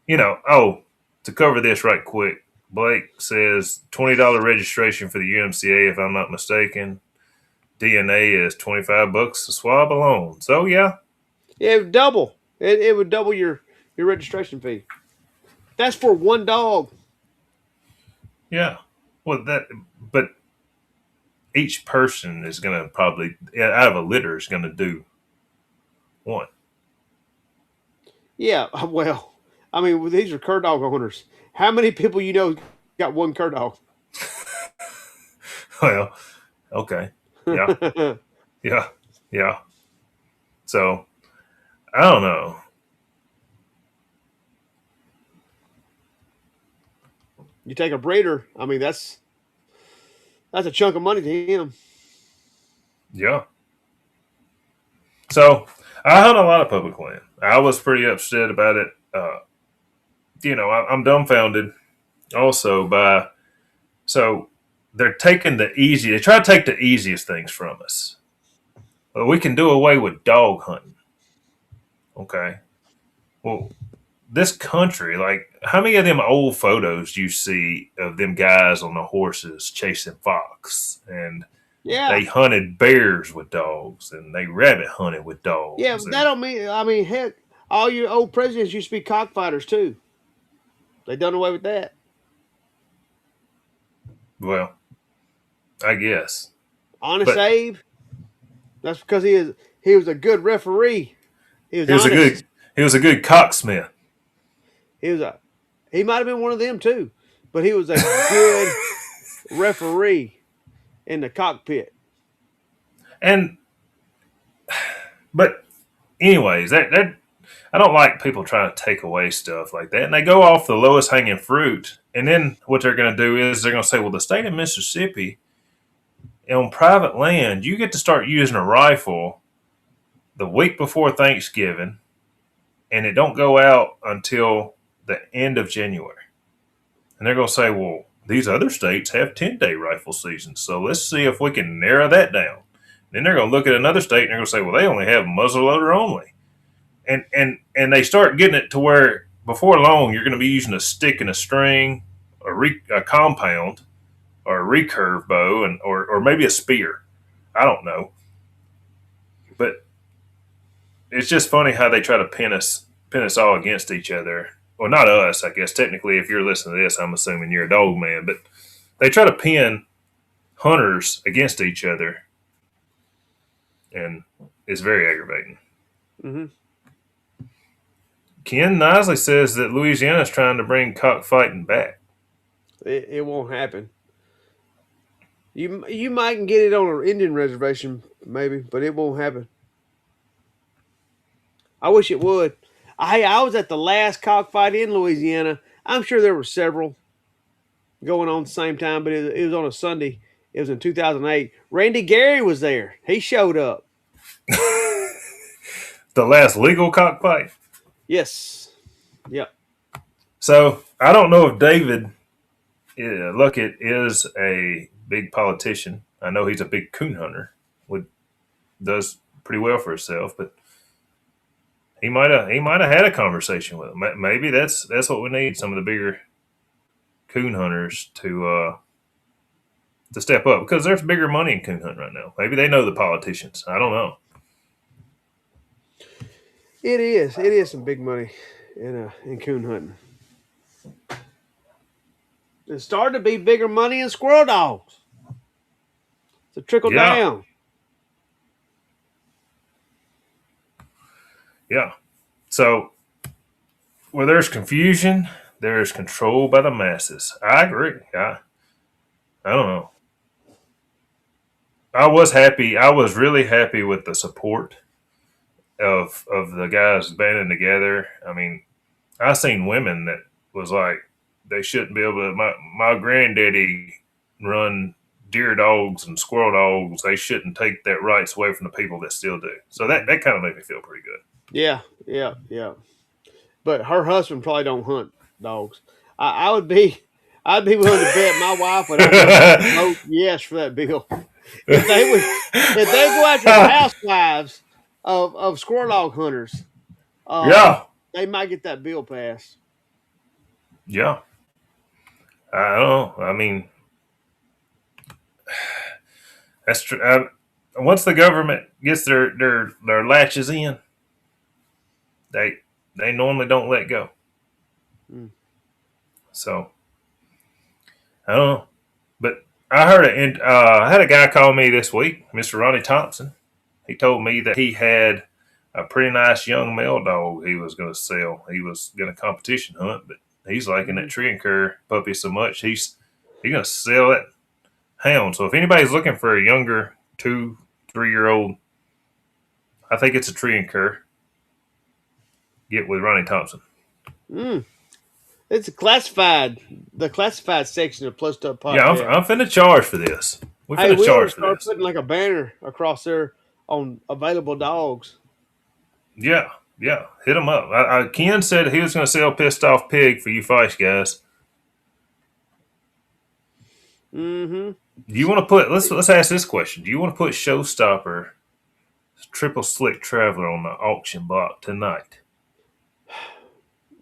to cover this right quick, Blake says $20 registration for the UMCA, if I'm not mistaken. DNA is $25 a swab alone. So yeah, Yeah, it would double. It would double your registration fee. That's for one dog. yeah. Well, but each person is going to probably, out of a litter, is going to do one. Yeah, well, I mean, these are cur dog owners. How many people you know got one cur dog? Well, okay. Yeah, yeah, yeah. So I don't know. You take a breeder. I mean, that's a chunk of money to him. Yeah. So I hunt a lot of public land. I was pretty upset about it. I'm dumbfounded also by, so they're taking the easy. They try to take the easiest things from us. But we can do away with dog hunting. Okay. Well, this country, like, how many of them old photos you see of them guys on the horses chasing fox, and Yeah, they hunted bears with dogs, and they rabbit hunted with yeah. dogs, But that and don't mean. I mean, heck, all your old presidents used to be cockfighters too. They done away with that. well, I guess, Honest but Abe. That's because he was a good referee. He was he was a good honest. he was a good cocksmith. He was a he might have been one of them too, but he was a good referee in the cockpit. And but anyways, that I don't like people trying to take away stuff like that. And they go off the lowest hanging fruit. And then what they're going to do is they're going to say, well, the state of Mississippi, on private land, you get to start using a rifle the week before Thanksgiving, and it don't go out until the end of January. And they're going to say, well, these other states have 10-day rifle seasons, so let's see if we can narrow that down. Then they're going to look at another state and they're going to say, well, they only have muzzleloader only. And they start getting it to where before long you're going to be using a stick and a string, a compound, or a recurve bow, and or maybe a spear. I don't know, but it's just funny how they try to pin us all against each other. Well, not us, I guess. Technically, if you're listening to this, I'm assuming you're a dog man, but they try to pin hunters against each other, and it's very aggravating. Mm-hmm. Ken Nisley says that Louisiana is trying to bring cockfighting back. It won't happen. You might can get it on an Indian reservation, maybe, but it won't happen. I wish it would. I was at the last cockfight in Louisiana. I'm sure there were several going on at the same time, but it was on a Sunday. It was in 2008. Randy Gary was there. He showed up. The last legal cockfight. Yes. Yep. So I don't know if David Luckett is a big politician. I know he's a big coon hunter. Does pretty well for himself, but he might have had a conversation with him. Maybe that's what we need. Some of the bigger coon hunters to step up because there's bigger money in coon hunting right now. Maybe they know the politicians. I don't know. It is. It is some big money in coon hunting. It's starting to be bigger money in squirrel dogs. It's a trickle Yeah, down. yeah. So where there's confusion, there is control by the masses. I agree. I don't know. I was happy. I was really happy with the support of the guys banding together. I mean, I seen women that was like they shouldn't be able to. My granddaddy run deer dogs and squirrel dogs. They shouldn't take that rights away from the people that still do. So that kind of made me feel pretty good. Yeah, yeah, yeah. But her husband probably don't hunt dogs. I would be, I'd be willing to bet my wife would almost vote yes for that bill if they would, if they go after the housewives of squirrel dog hunters. Uh, Yeah, they might get that bill passed. yeah. I don't know. I mean, that's true. Once the government gets their latches in, they they normally don't let go. Mm. So I don't know. But I heard it. I had a guy call me this week, Mr. Ronnie Thompson. He told me that he had a pretty nice young male dog he was going to sell. He was going to competition hunt, but he's liking that Mhm. tree and cur puppy so much he's going to sell that hound. So if anybody's looking for a younger 2, 3 year old, I think it's a tree and cur. Get with Ronnie Thompson. Mm. It's a classified, the classified section of Plus Up Yeah, Podcast. I'm finna charge for this. We Hey, finna we ought to charge for start this. putting like a banner across there on available dogs. Yeah, yeah. Hit him up. Ken said he was going to sell Pissed Off Pig for you Feist guys. Mm-hmm. Do you want to put? Let's ask this question. Do you want to put Showstopper Triple Slick Traveler on the auction block tonight?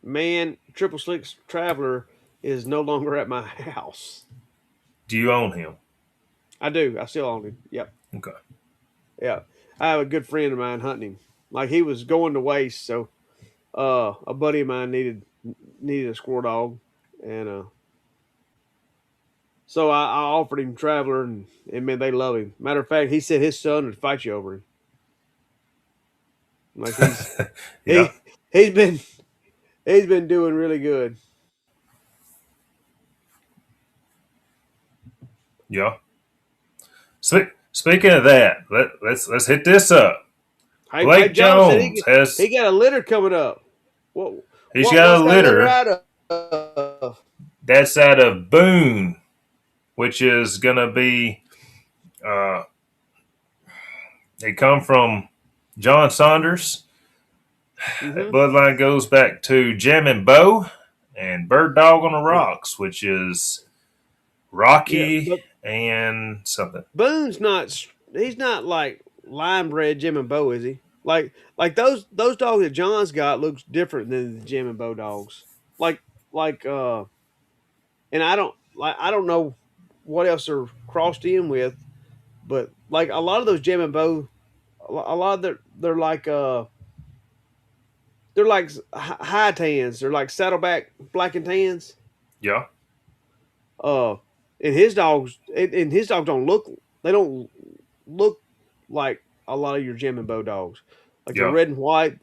Man, Triple Slicks Traveler is no longer at my house. Do you own him? I do. I still own him. Yep. Okay. Yeah. I have a good friend of mine hunting him. Like he was going to waste, so a buddy of mine needed a squirrel dog, and so I offered him Traveler, and man, they love him. Matter of fact, he said his son would fight you over him. Like he Yeah, he's been he's been doing really good. yeah. Speaking of that, let's hit this up. Hey, Blake John said Jones has he got a litter coming up. What he's got what's a that litter litter out of? that's out of Boone, which is gonna be uh, they come from John Saunders. That Mm-hmm. bloodline goes back to Jem and Bo and Bird Dog on the Yeah, Rocks, which is yeah. Rocky But and something. Boone's not. He's not like lime bred Jim and Bo, is he? Like those dogs that John's got looks different than the Jim and Bo dogs. Like like and I don't know what else they're crossed in with, but like a lot of those Jim and Bo, a lot of they're like high tans. They're like saddleback black and tans. Yeah, Uh, and his dogs don't look. They don't look like a lot of your Jim and Bo dogs. Like they're yeah. red and white.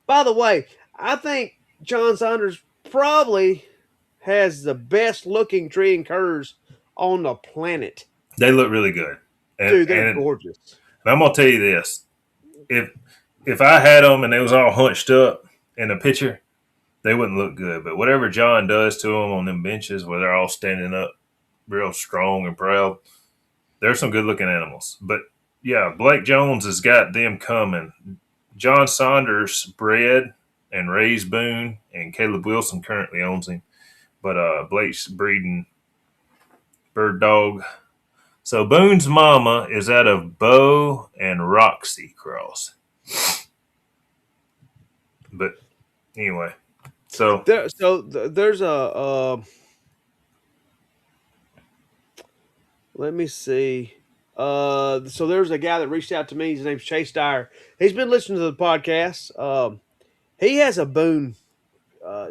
By the way, I think John Saunders probably has the best looking tree and curs on the planet. They look really good, and Dude, they're and, and gorgeous. I'm gonna tell you this: if if I had them and they was all hunched up in the picture, they wouldn't look good. But whatever John does to them on them benches where they're all standing up, real strong and proud, there's some good looking animals. But yeah, Blake Jones has got them coming. John Saunders bred and raised Boone, and Caleb Wilson currently owns him. But Blake's breeding Bird Dog. So Boone's mama is out of Bo and Roxy cross. But anyway, so There's a let me see. So there's a guy that reached out to me. His name's Chase Dyer. He's been listening to the podcast. He has a Boone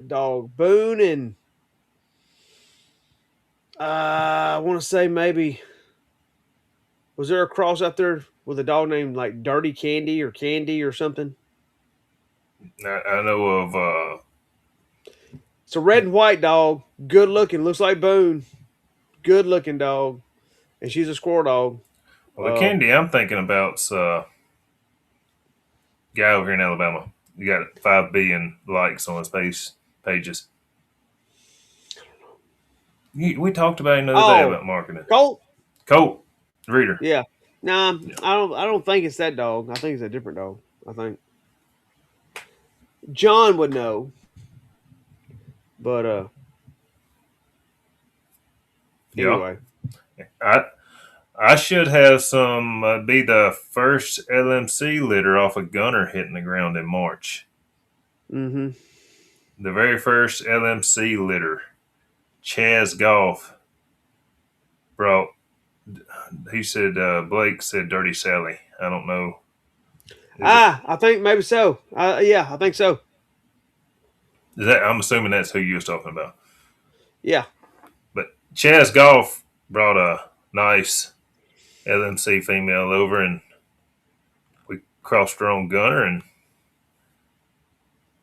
dog. Boone and I want to say maybe was there a cross out there with a dog named like Dirty Candy or Candy or something? I know of It's a red and white dog. Good looking. Looks like Boone. Good looking dog. And she's a squirrel dog. well the candy I'm thinking about's guy over here in Alabama. You got 5 billion likes on his pages. We talked about him the other day Oh, about marketing. Colt. Colt Reader. Yeah. Nah, Yeah. I don't think it's that dog. I think it's a different dog. I think John would know, but Yeah. anyway. I I should have some be the first LMC litter off a gunner hitting the ground in March. Mm-hmm. The very first LMC litter. Chaz Golf brought. He said Blake said Dirty Sally. I don't know. Is it? I think maybe so. Yeah, I think so. Is that? I'm assuming that's who you was talking about. Yeah. But Chaz Golf brought a nice LMC female over, and we crossed her own gunner, and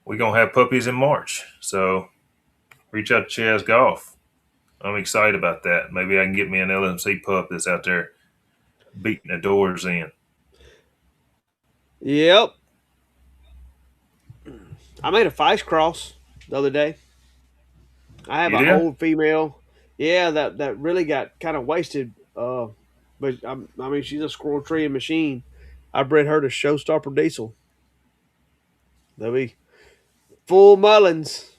we gonna have puppies in March. So reach out to Chaz Golf. I'm excited about that. Maybe I can get me an LMC pup that's out there beating the doors in. Yep. I made a Feist cross the other day. I have You an did? old female. Yeah, that really got kind of wasted. But I mean, she's a squirrel tree machine. I bred her to Showstopper Diesel. They'll be full Mullins,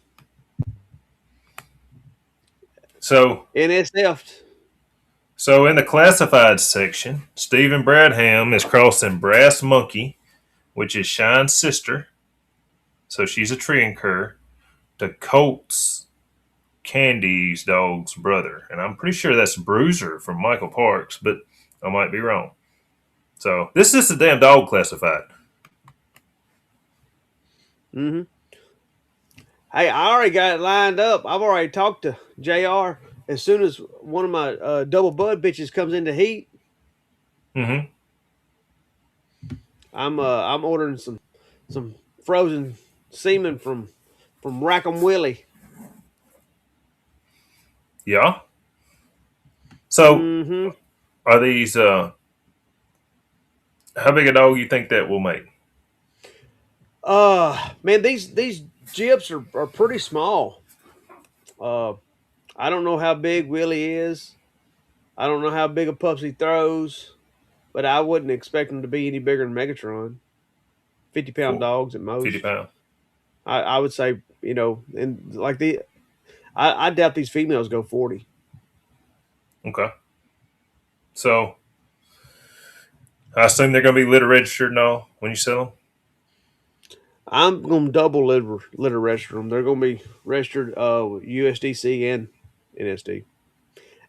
So NSF. so in the classified section, Stephen Bradham is crossing Brass Monkey, which is Shine's sister. So she's a tree and cur, to Colt's Candy's dog's brother. And I'm pretty sure that's Bruiser from Michael Parks, but I might be wrong. So this is a damn dog classified. Mm-hmm. Hey, I already got it lined up. I've already talked to Jr. As soon as one of my double bud bitches comes into heat, Mm-hmm. I'm ordering some frozen semen from Rackham Willie. Yeah. So Mm-hmm. are these how big a dog you think that will make? Man, these gyps are pretty small. Uh, I don't know how big Willie is. I don't know how big a pups he throws, but I wouldn't expect him to be any bigger than Megatron. 50 pound For dogs at 50 most. pounds. I would say, and like I doubt these females go 40. Okay. So I assume they're going to be litter registered and all when you sell them? I'm gonna double litter register them. They're gonna be registered USDC and NSD,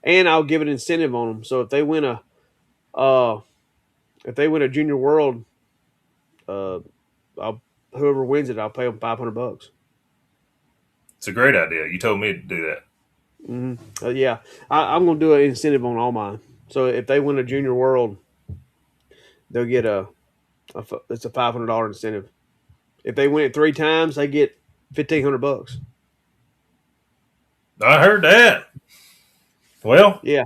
and I'll give an incentive on them. So uh if they win a junior world, uh, I'll whoever wins it, I'll pay them $500. It's a great idea. You told me to do that. Yeah, I'm gonna do an incentive on all mine. So if they win a junior world, they'll get it's a $500 incentive. If they win it 3 times, they get $1,500. I heard that. Well, Yeah,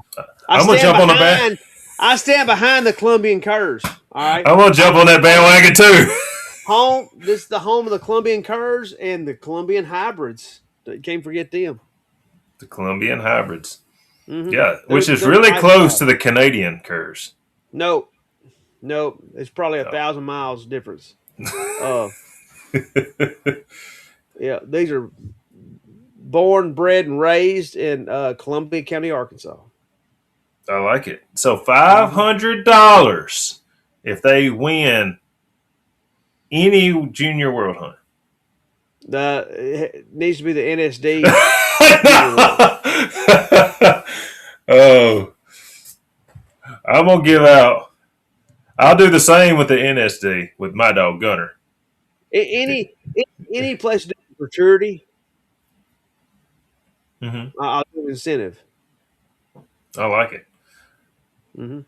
I I'm gonna stand jump on the back. behind. I stand behind the Colombian Curs. All right, I'm gonna jump on that bandwagon too. home. This is the home of the Colombian Curs and the Colombian hybrids. You can't forget them. The Colombian hybrids. Mm-hmm. Yeah, They're which is they're really nice close to dogs. the Canadian curs. No, no, it's probably a No. 1,000 miles difference. Uh, yeah, these are born, bred, and raised in Columbia County, Arkansas. I like it. So five Mm-hmm. hundred dollars if they win any junior world hunt. It needs to be the NSD Junior World. Oh, I'm gonna give out. I'll do the same with the NSD with my dog Gunner. Any place to do it for charity, Hmm. I'll do an incentive. I like it. Hmm.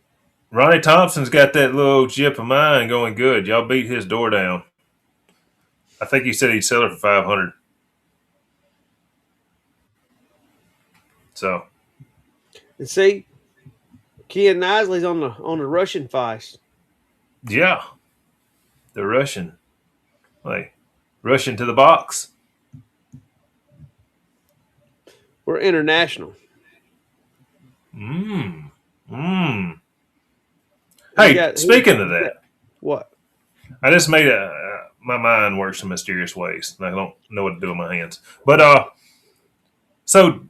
Ronnie Thompson's got that little jip of mine going good. Y'all beat his door down. I think he said he'd sell it for 500. So And see, Ken Nisley's on the Russian feist. yeah, the Russian, like Russian to the box. We're international. Mmm. Mmm. He Hey, got speaking of he got that, what? I just made a. My mind works in mysterious ways. I don't know what to do with my hands. But so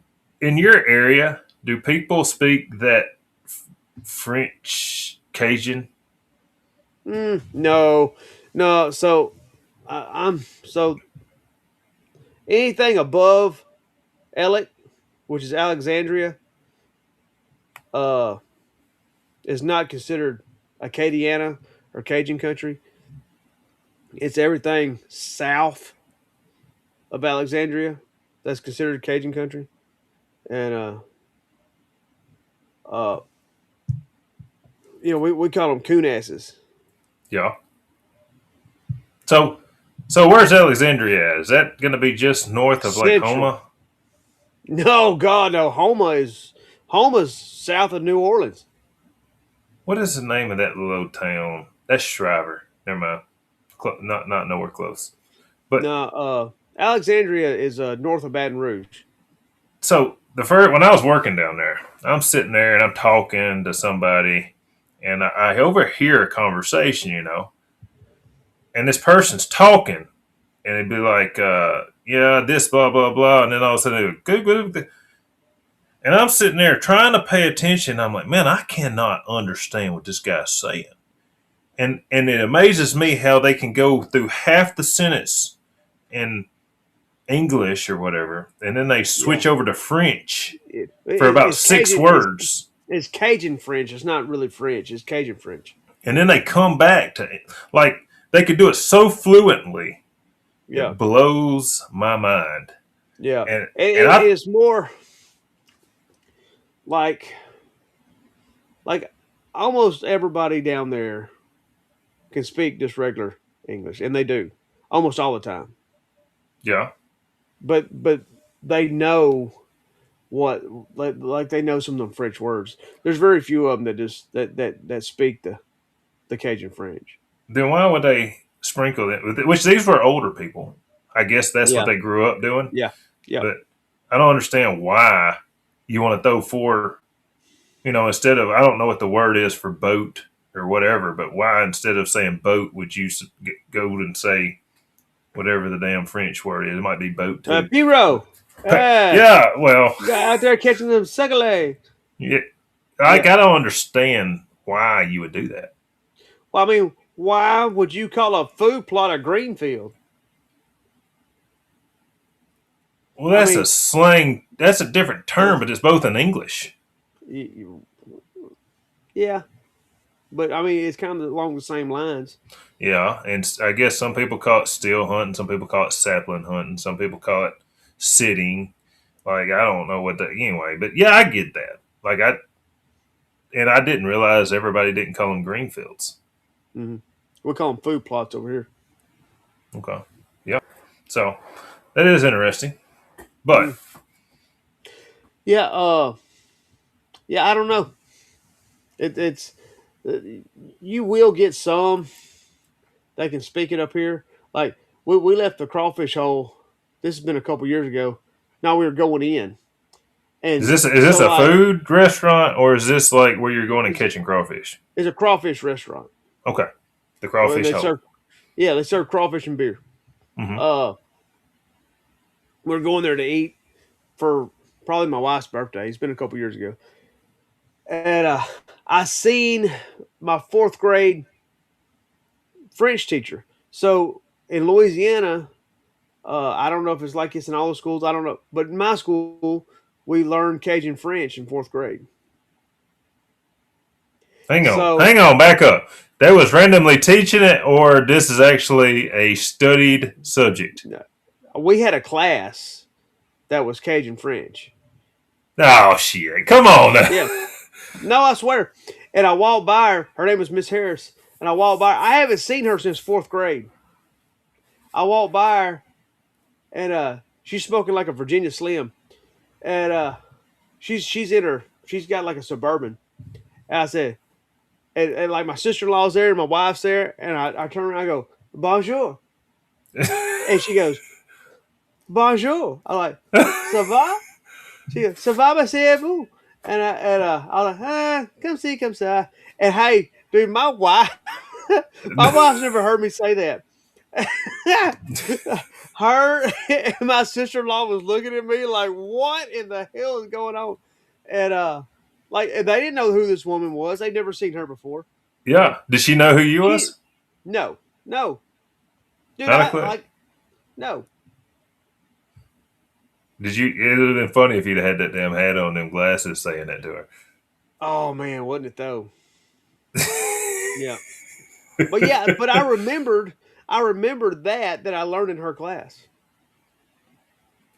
in your area, do people speak that French Cajun? No, no. So I'm so anything above Ellic, which is Alexandria, uh, is not considered Acadiana or Cajun country. It's everything south of Alexandria that's considered Cajun country, and uh, we call them coon asses. Yeah. So so where's Alexandria at? Is that going to be just north of like Central. Homa? No, God, no. Homa's south of New Orleans. What is the name of that little town? That's Shriver. Never mind. Not nowhere close. But No, Alexandria is north of Baton Rouge. so the first when I was working down there, I'm sitting there and I'm talking to somebody, and I overhear a conversation, and this person's talking, and it'd be like, yeah, this blah blah blah, and then all of a sudden, it would, "Good, good, good." And I'm sitting there trying to pay attention. I'm like, man, I cannot understand what this guy's saying, and it amazes me how they can go through half the sentence in English or whatever, and then they Yeah, switch over to French for about it's six Cajun. words, It's Cajun French. It's not really French. It's Cajun French. and then they come back to it. Like they could do it so fluently, Yeah, it blows my mind. yeah. And and It I is more like like almost everybody down there can speak just regular English, and they do almost all the time. yeah, But they know what like they know some of them French words. There's very few of them that just that speak the Cajun French. then why would they sprinkle it with it, which these were older people. I guess that's what Yeah, they grew up doing. yeah, yeah. But I don't understand why you want to throw four, instead of, I don't know what the word is for boat or whatever, but why instead of saying boat would you go and say whatever the damn French word is? It might be boat too. Piro. Yeah, well, Out there catching them suckle. yeah, Yeah. I don't understand why you would do that. Well, I mean, why would you call a food plot a green field? Well, I that's a mean, slang. That's a different term, but it's both in English. you, yeah, but I mean, it's kind of along the same lines. Yeah, and I guess some people call it still hunting, some people call it sapling hunting, some people call it sitting. Like I don't know what that anyway, but yeah, I get that. I didn't realize everybody didn't call them green fields. Mm-hmm. We call them food plots over here. Okay, yeah, so that is interesting, but Mm. Yeah, yeah. I don't know. It's uh, you will get some that can speak it up here. Like we left the crawfish hole. This has been a couple years ago. Now we were going in, is and this so a like food restaurant or is this like where you're going and it's, catching crawfish? it's a crawfish restaurant. Okay, the Well, crawfish they hole. serve they serve crawfish and beer. Hmm. Uh, we're going there to eat for probably my wife's birthday. It's been a couple years ago, and I seen my fourth grade French teacher. So in Louisiana, I don't know if it's like this in all the schools. I don't know, but in my school, we learned Cajun French in fourth grade. So Hang on, back up. That was randomly teaching it, or this is actually a studied subject? we had a class that was Cajun French. Oh shit! Come on. Yeah, no, I swear. And I walked by her. Her name was Miss Harris. And I walked by her. I haven't seen her since fourth grade. I walked by her, and she's smoking like a Virginia Slim, and she's in her. She's got like a Suburban. And I said, and like my sister in law's there, and my wife's there, and I turn around, and I go bonjour, and she goes bonjour. I'm like, ça va? She goes, ça va, monsieur vous? I was like, come see, come see. And hey, dude, my wife, my wife's never heard me say that. Her and my sister in law was looking at me like, what in the hell is going on? And like they didn't know who this woman was. They'd never seen her before. Yeah. Did she know who you She was? no, no, dude. Not a I clue. like no. Did you? It would have been funny if you'd had that damn hat on, them glasses, saying that to her. Oh man, wasn't it though? Yeah, but yeah, but I remembered that I learned in her class.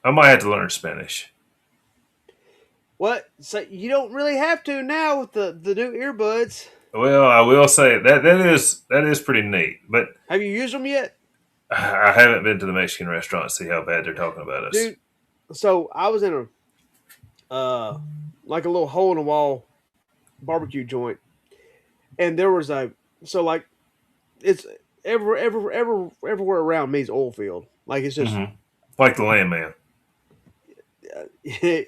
I might have to learn Spanish. What? So you don't really have to now with the new earbuds. Well, I will say that is pretty neat, but Have you used them yet, I haven't been to the Mexican restaurant to see how bad they're talking about us. dude? So I was in a like a little hole in the wall barbecue joint, and there was a so like it's everywhere around me is oil field. Like it's just Hmm. Like the landman.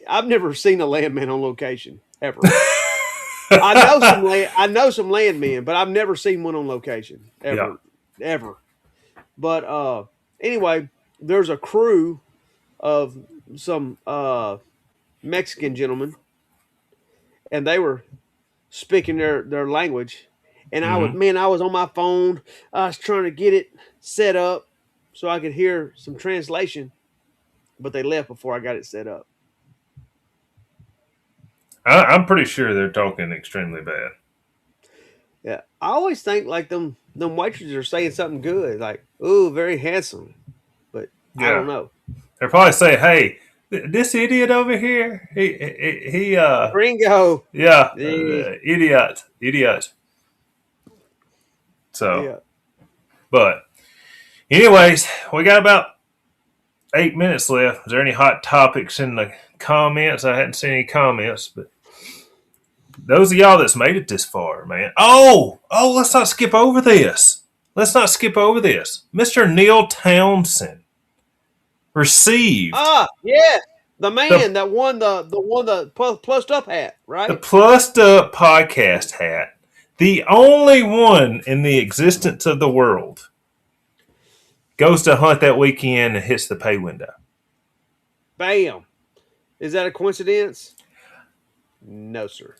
I've never seen a landman on location ever. I know some landmen, but I've never seen one on location Yeah. ever. But anyway, there's a crew of some Mexican gentlemen, and they were speaking their language. And Hmm. I was on my phone. I was trying to get it set up so I could hear some translation, but they left before I got it set up. I'm pretty sure they're talking extremely bad. Yeah, I always think like them waitresses are saying something good, like "ooh, very handsome," but I don't Yeah. know. They're probably saying, "Hey, this idiot over here, Gringo. yeah, Eh, idiot." So, yeah. but anyways, we got about 8 minutes left. Is there any hot topics in the comments? I hadn't seen any comments, but those of y'all that's made it this far, man. Oh, let's not skip over this. let's not skip over this. Mr. Neil Townsend received Yeah, the the man that won the plussed up hat, the right? plussed up podcast hat, the only one in the existence of the world, goes to hunt that weekend and hits the pay window. Bam. Is that a coincidence? No, sir.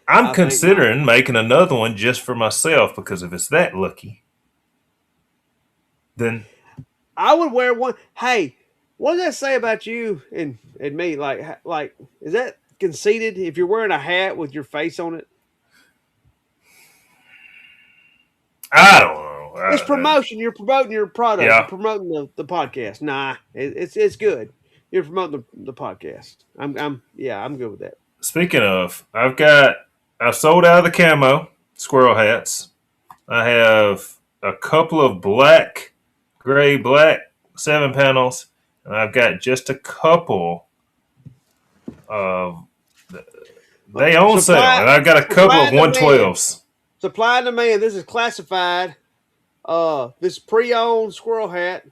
I'm I think not. considering making another one just for myself because if it's that lucky, then I would wear one. Hey, what does that say about you and me? Like, is that conceited if you're wearing a hat with your face on it? I don't know. It's promotion. You're promoting your product. You're Yeah. promoting the podcast. Nah, it's good. You're promoting the podcast. I'm good with that. Speaking of, I've sold out of the camo squirrel hats. I have a couple of gray black 7 panels, and I've got just a couple of they own sale, Supply and I've got a couple supply of and demand. 112s. Supply and demand. This is classified. This pre-owned squirrel hat,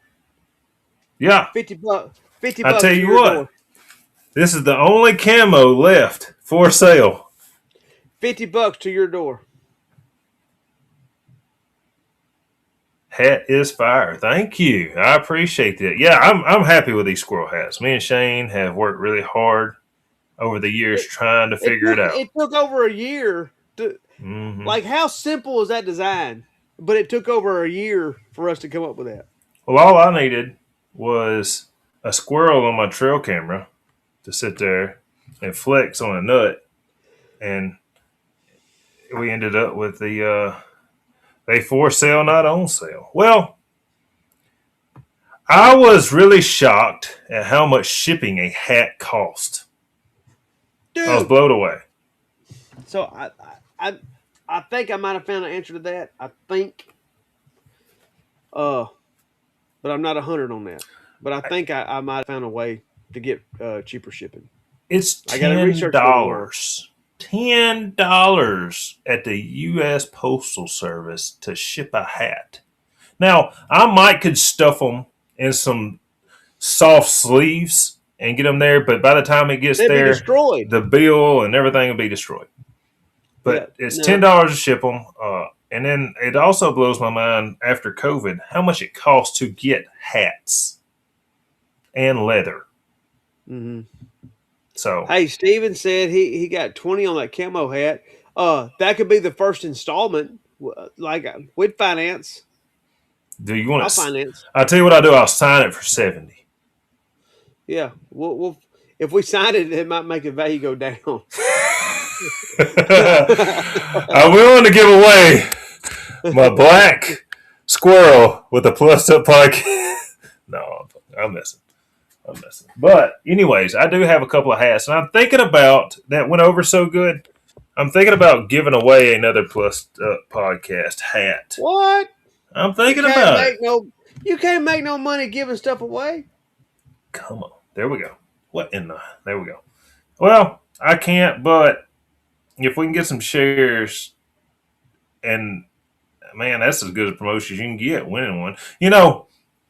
Yeah, $50. I $50 tell to you your what, door. this is the only camo left for sale. $50 to your door. Hat is fire. Thank you. I appreciate that. Yeah, I'm happy with these squirrel hats. Me and Shane have worked really hard over the years It, trying to figure it out. it took over a year to Hmm. like how simple is that design? But it took over a year for us to come up with that. Well, all I needed was a squirrel on my trail camera to sit there and flex on a nut, and we ended up with they for sale, not on sale. Well, I was really shocked at how much shipping a hat cost. I was Dude. blown away. So I I think I might have found an answer to that. I think uh but I'm not 100 on that. But I think I might have found a way to get cheaper shipping. It's I got to ten research a little more. dollars. $10 at the U.S. Postal Service to ship a hat. Now, I might could stuff them in some soft sleeves and get them there, but by the time it gets They'd be there, destroyed. the bill and everything will be destroyed. Yeah, But it's no. $10 to ship them. And then it also blows my mind after COVID how much it costs to get hats and leather. Hmm. So, Hey, Steven said he got 20 on that camo hat. That could be the first installment. Like with finance. do you want I'll to? finance. I'll tell you what I'll do. I'll sign it for 70. Yeah, we'll if we sign it, it might make the value go down. I'm willing to give away my black squirrel with a plus up podcast. No, I'm messing. I'm messing. But anyways, I do have a couple of hats, and I'm thinking about that went over so good. I'm thinking about giving away another plus up podcast hat. What? I'm You thinking can't about make it. no. You can't make no money giving stuff away. Come on, there we go. What in the? There we go. Well, I can't, but if we can get some shares, and man, that's as good a promotion as you can get winning one.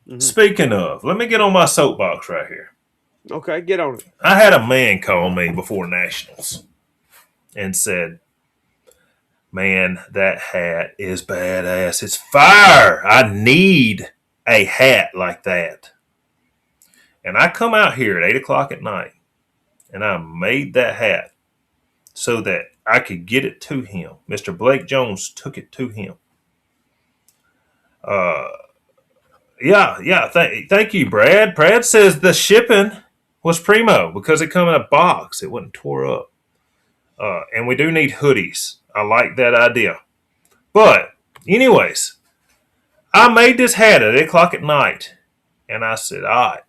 Hmm. Speaking of, let me get on my soapbox right here. Okay, get on it. I had a man call me before nationals and said, "Man, that hat is badass. It's fire. I need a hat like that." And I come out here at 8 o'clock at night, and I made that hat so that I could get it to him. Mr. Blake Jones took it to him. Uh, yeah. Thank you, Brad. Brad says the shipping was primo because it come in a box. It wasn't tore up. And we do need hoodies. I like that idea. But, anyways, I made this hat at 8 o'clock at night. And I said, all right,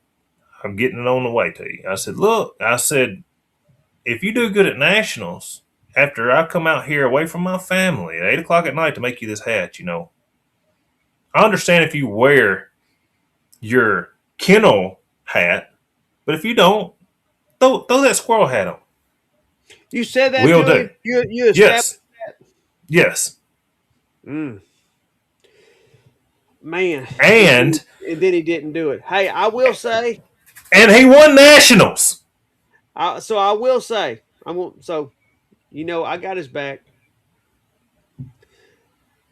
I'm getting it on the way to you. I said, look, if you do good at nationals, after I come out here away from my family at 8 o'clock at night to make you this hat, I understand if you wear your kennel hat, but if you don't, throw that squirrel hat on. You said that Will to do. him. You established. Yes. Yes. Mm. man, and and then he didn't do it. Hey, I will say, he won nationals. so I will say, so I got his back.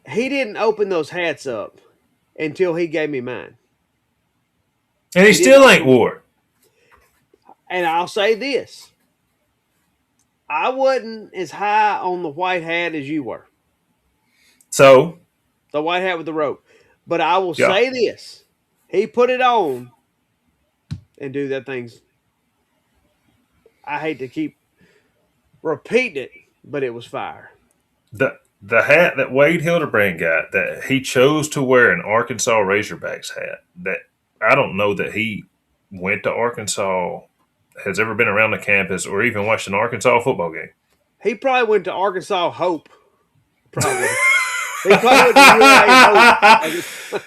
He didn't open those hats up until he gave me mine. And he He didn't still ain't open them. wore. And I'll say this: I wasn't as high on the white hat as you were. So, The white hat with the rope. But I will yeah. say this: he put it on, and dude, that thing's. I hate to keep repeating it, but it was fire. The hat that Wade Hildebrand got that he chose to wear an Arkansas Razorbacks hat. That I don't know that he went to Arkansas, has ever been around the campus, or even watched an Arkansas football game. He probably went to Arkansas Hope. Probably. He probably went to UA Hope.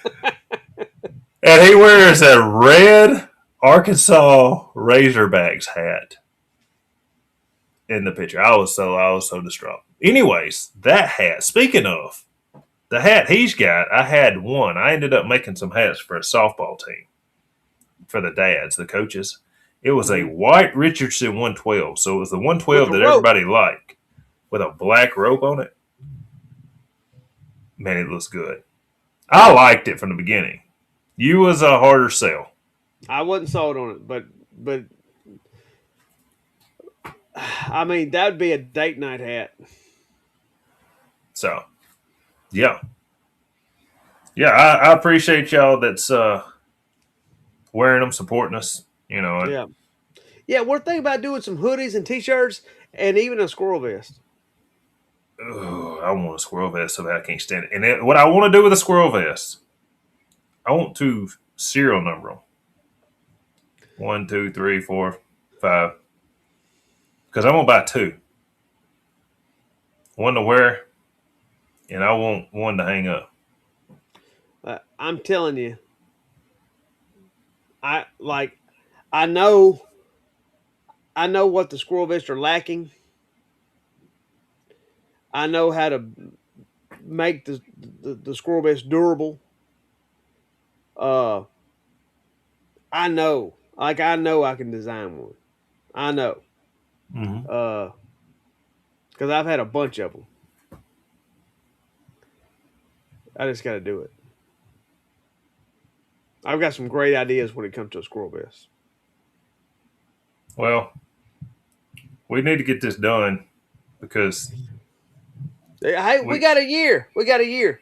And he wears a red Arkansas Razorbacks hat in the picture. I was so distraught. Anyways, that hat. Speaking of the hat he's got, I had one. I ended up making some hats for a softball team for the dads, the coaches. It was a white Richardson 112, so it was the With 112 the that rope. everybody liked with a black rope on it. Man, it looks good. I liked it from the beginning. You was a harder sell. I wasn't sold on it, but I mean that would be a date night hat. So yeah, yeah. I appreciate y'all that's wearing them, supporting us. Yeah. Yeah, we're thinking about doing some hoodies and t-shirts and even a squirrel vest. I want a squirrel vest so that I can't stand it. And what I want to do with a squirrel vest, I want to serial number them. 1, 2, 3, 4, 5. Because I'm gonna buy two. One to wear, and I want one to hang up. I'm telling you, I like I know I know what the squirrel vests are lacking. I know how to make the squirrel vest durable. Uh I know I can design one. I know. Mm-hmm. Uh cuz I've had a bunch of them. I just got to do it. I've got some great ideas when it comes to a squirrel vest. Well, we need to get this done because Hey, we we got a year. We got a year.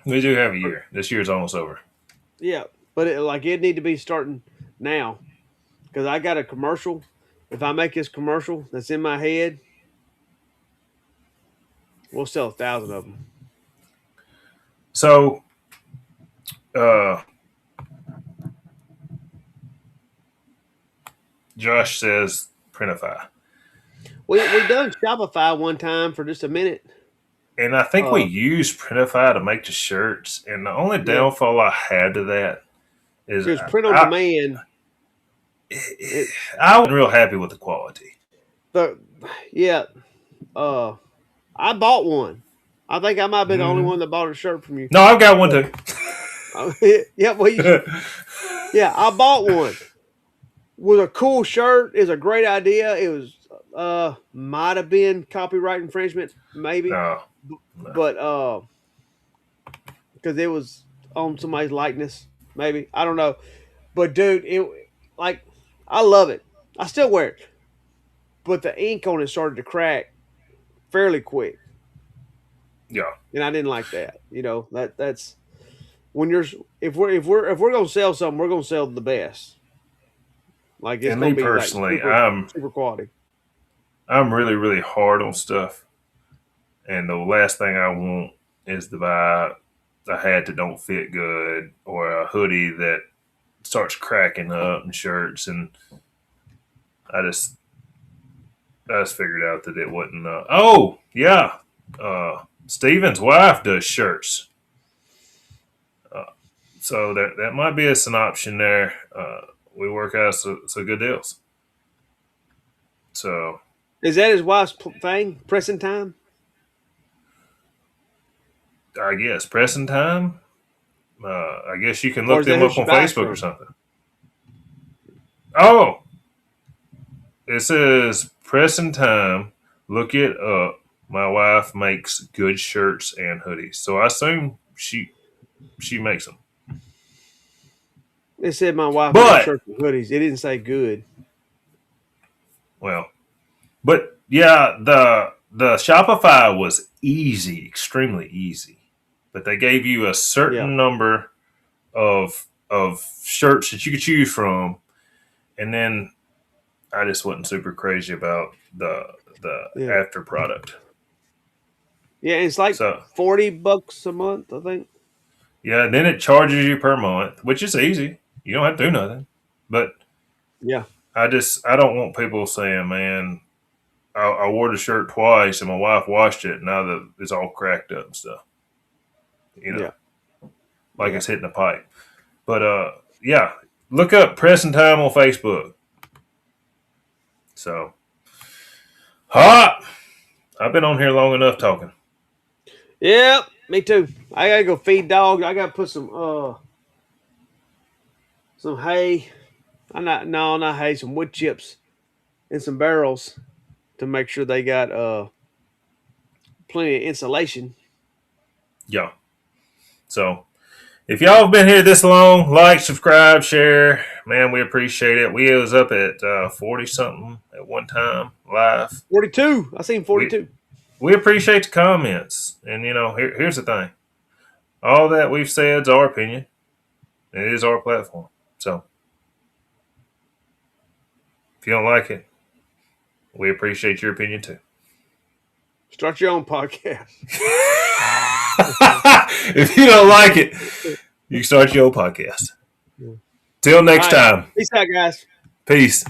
we do have a year. This year's almost over. Yeah, but it need to be starting now because I got a commercial. If I make this commercial that's in my head, we'll sell 1,000 of them. So, uh, Josh says Printify. We done Shopify one time for just a minute. And I think we Uh, used Printify to make the shirts. And the only yeah, downfall I had to that is it was print on I demand. It I wasn't real happy with the quality. the yeah. Uh, I bought one. I think I might have been the only Mm-hmm. one that bought a shirt from you. No, I've got one But too. yeah, well, yeah, I bought one. Was a cool shirt. Is a great idea. It was might have been copyright infringement, maybe, No, no. but because it was on somebody's likeness, maybe I don't know. But dude, it like I love it. I still wear it, but the ink on it started to crack fairly quick, Yeah. and I didn't like that. That's when you're if we're gonna sell something, we're gonna sell the best. Like it's And me gonna be like personally, super I'm super quality. I'm really, really hard on stuff. And the last thing I want is to buy a hat that don't fit good or a hoodie that starts cracking up and shirts. And I just I just figured out that it wasn't. Oh yeah, Steven's wife does shirts, uh, so that might be us an option there. We work out some good deals. So Is that his wife's thing? Pressing time? I guess pressing time. I guess you can Or look is that them who up she on buys Facebook or from? something. Oh, it says press and time. Look it up. My wife makes good shirts and hoodies, so I assume she makes them. It said my wife makes But shirts and hoodies. It didn't say good. well, but yeah, the Shopify was easy, extremely easy. But they gave you a Yeah, certain number of shirts that you could choose from, and then I just wasn't super crazy about the yeah, after product. yeah. It's like So $40 a month, I think. yeah, then it charges you per month, which is easy. You don't have to do nothing. But Yeah, I don't want people saying, "Man, I wore the shirt twice and my wife washed it. Now that it's all cracked up and stuff." You know, yeah, like yeah. it's hitting a pipe. But yeah, look up Press and Time on Facebook. So hot. I've been on here long enough talking. Yep, me too. I gotta go feed dogs. I gotta put some hay. I'm not no, not hay, some wood chips in some barrels to make sure they got plenty of insulation. Yeah. So if y'all have been here this long, like, subscribe, share. Man, we appreciate it. We was up at 40 something at one time live. 42. I seen We 42. we appreciate the comments. And here's the thing. All that we've said is our opinion. It is our platform. So if you don't like it, we appreciate your opinion too. Start your own podcast. If you don't like it, you can start your own podcast. Till All next right. time. Peace out, guys. Peace.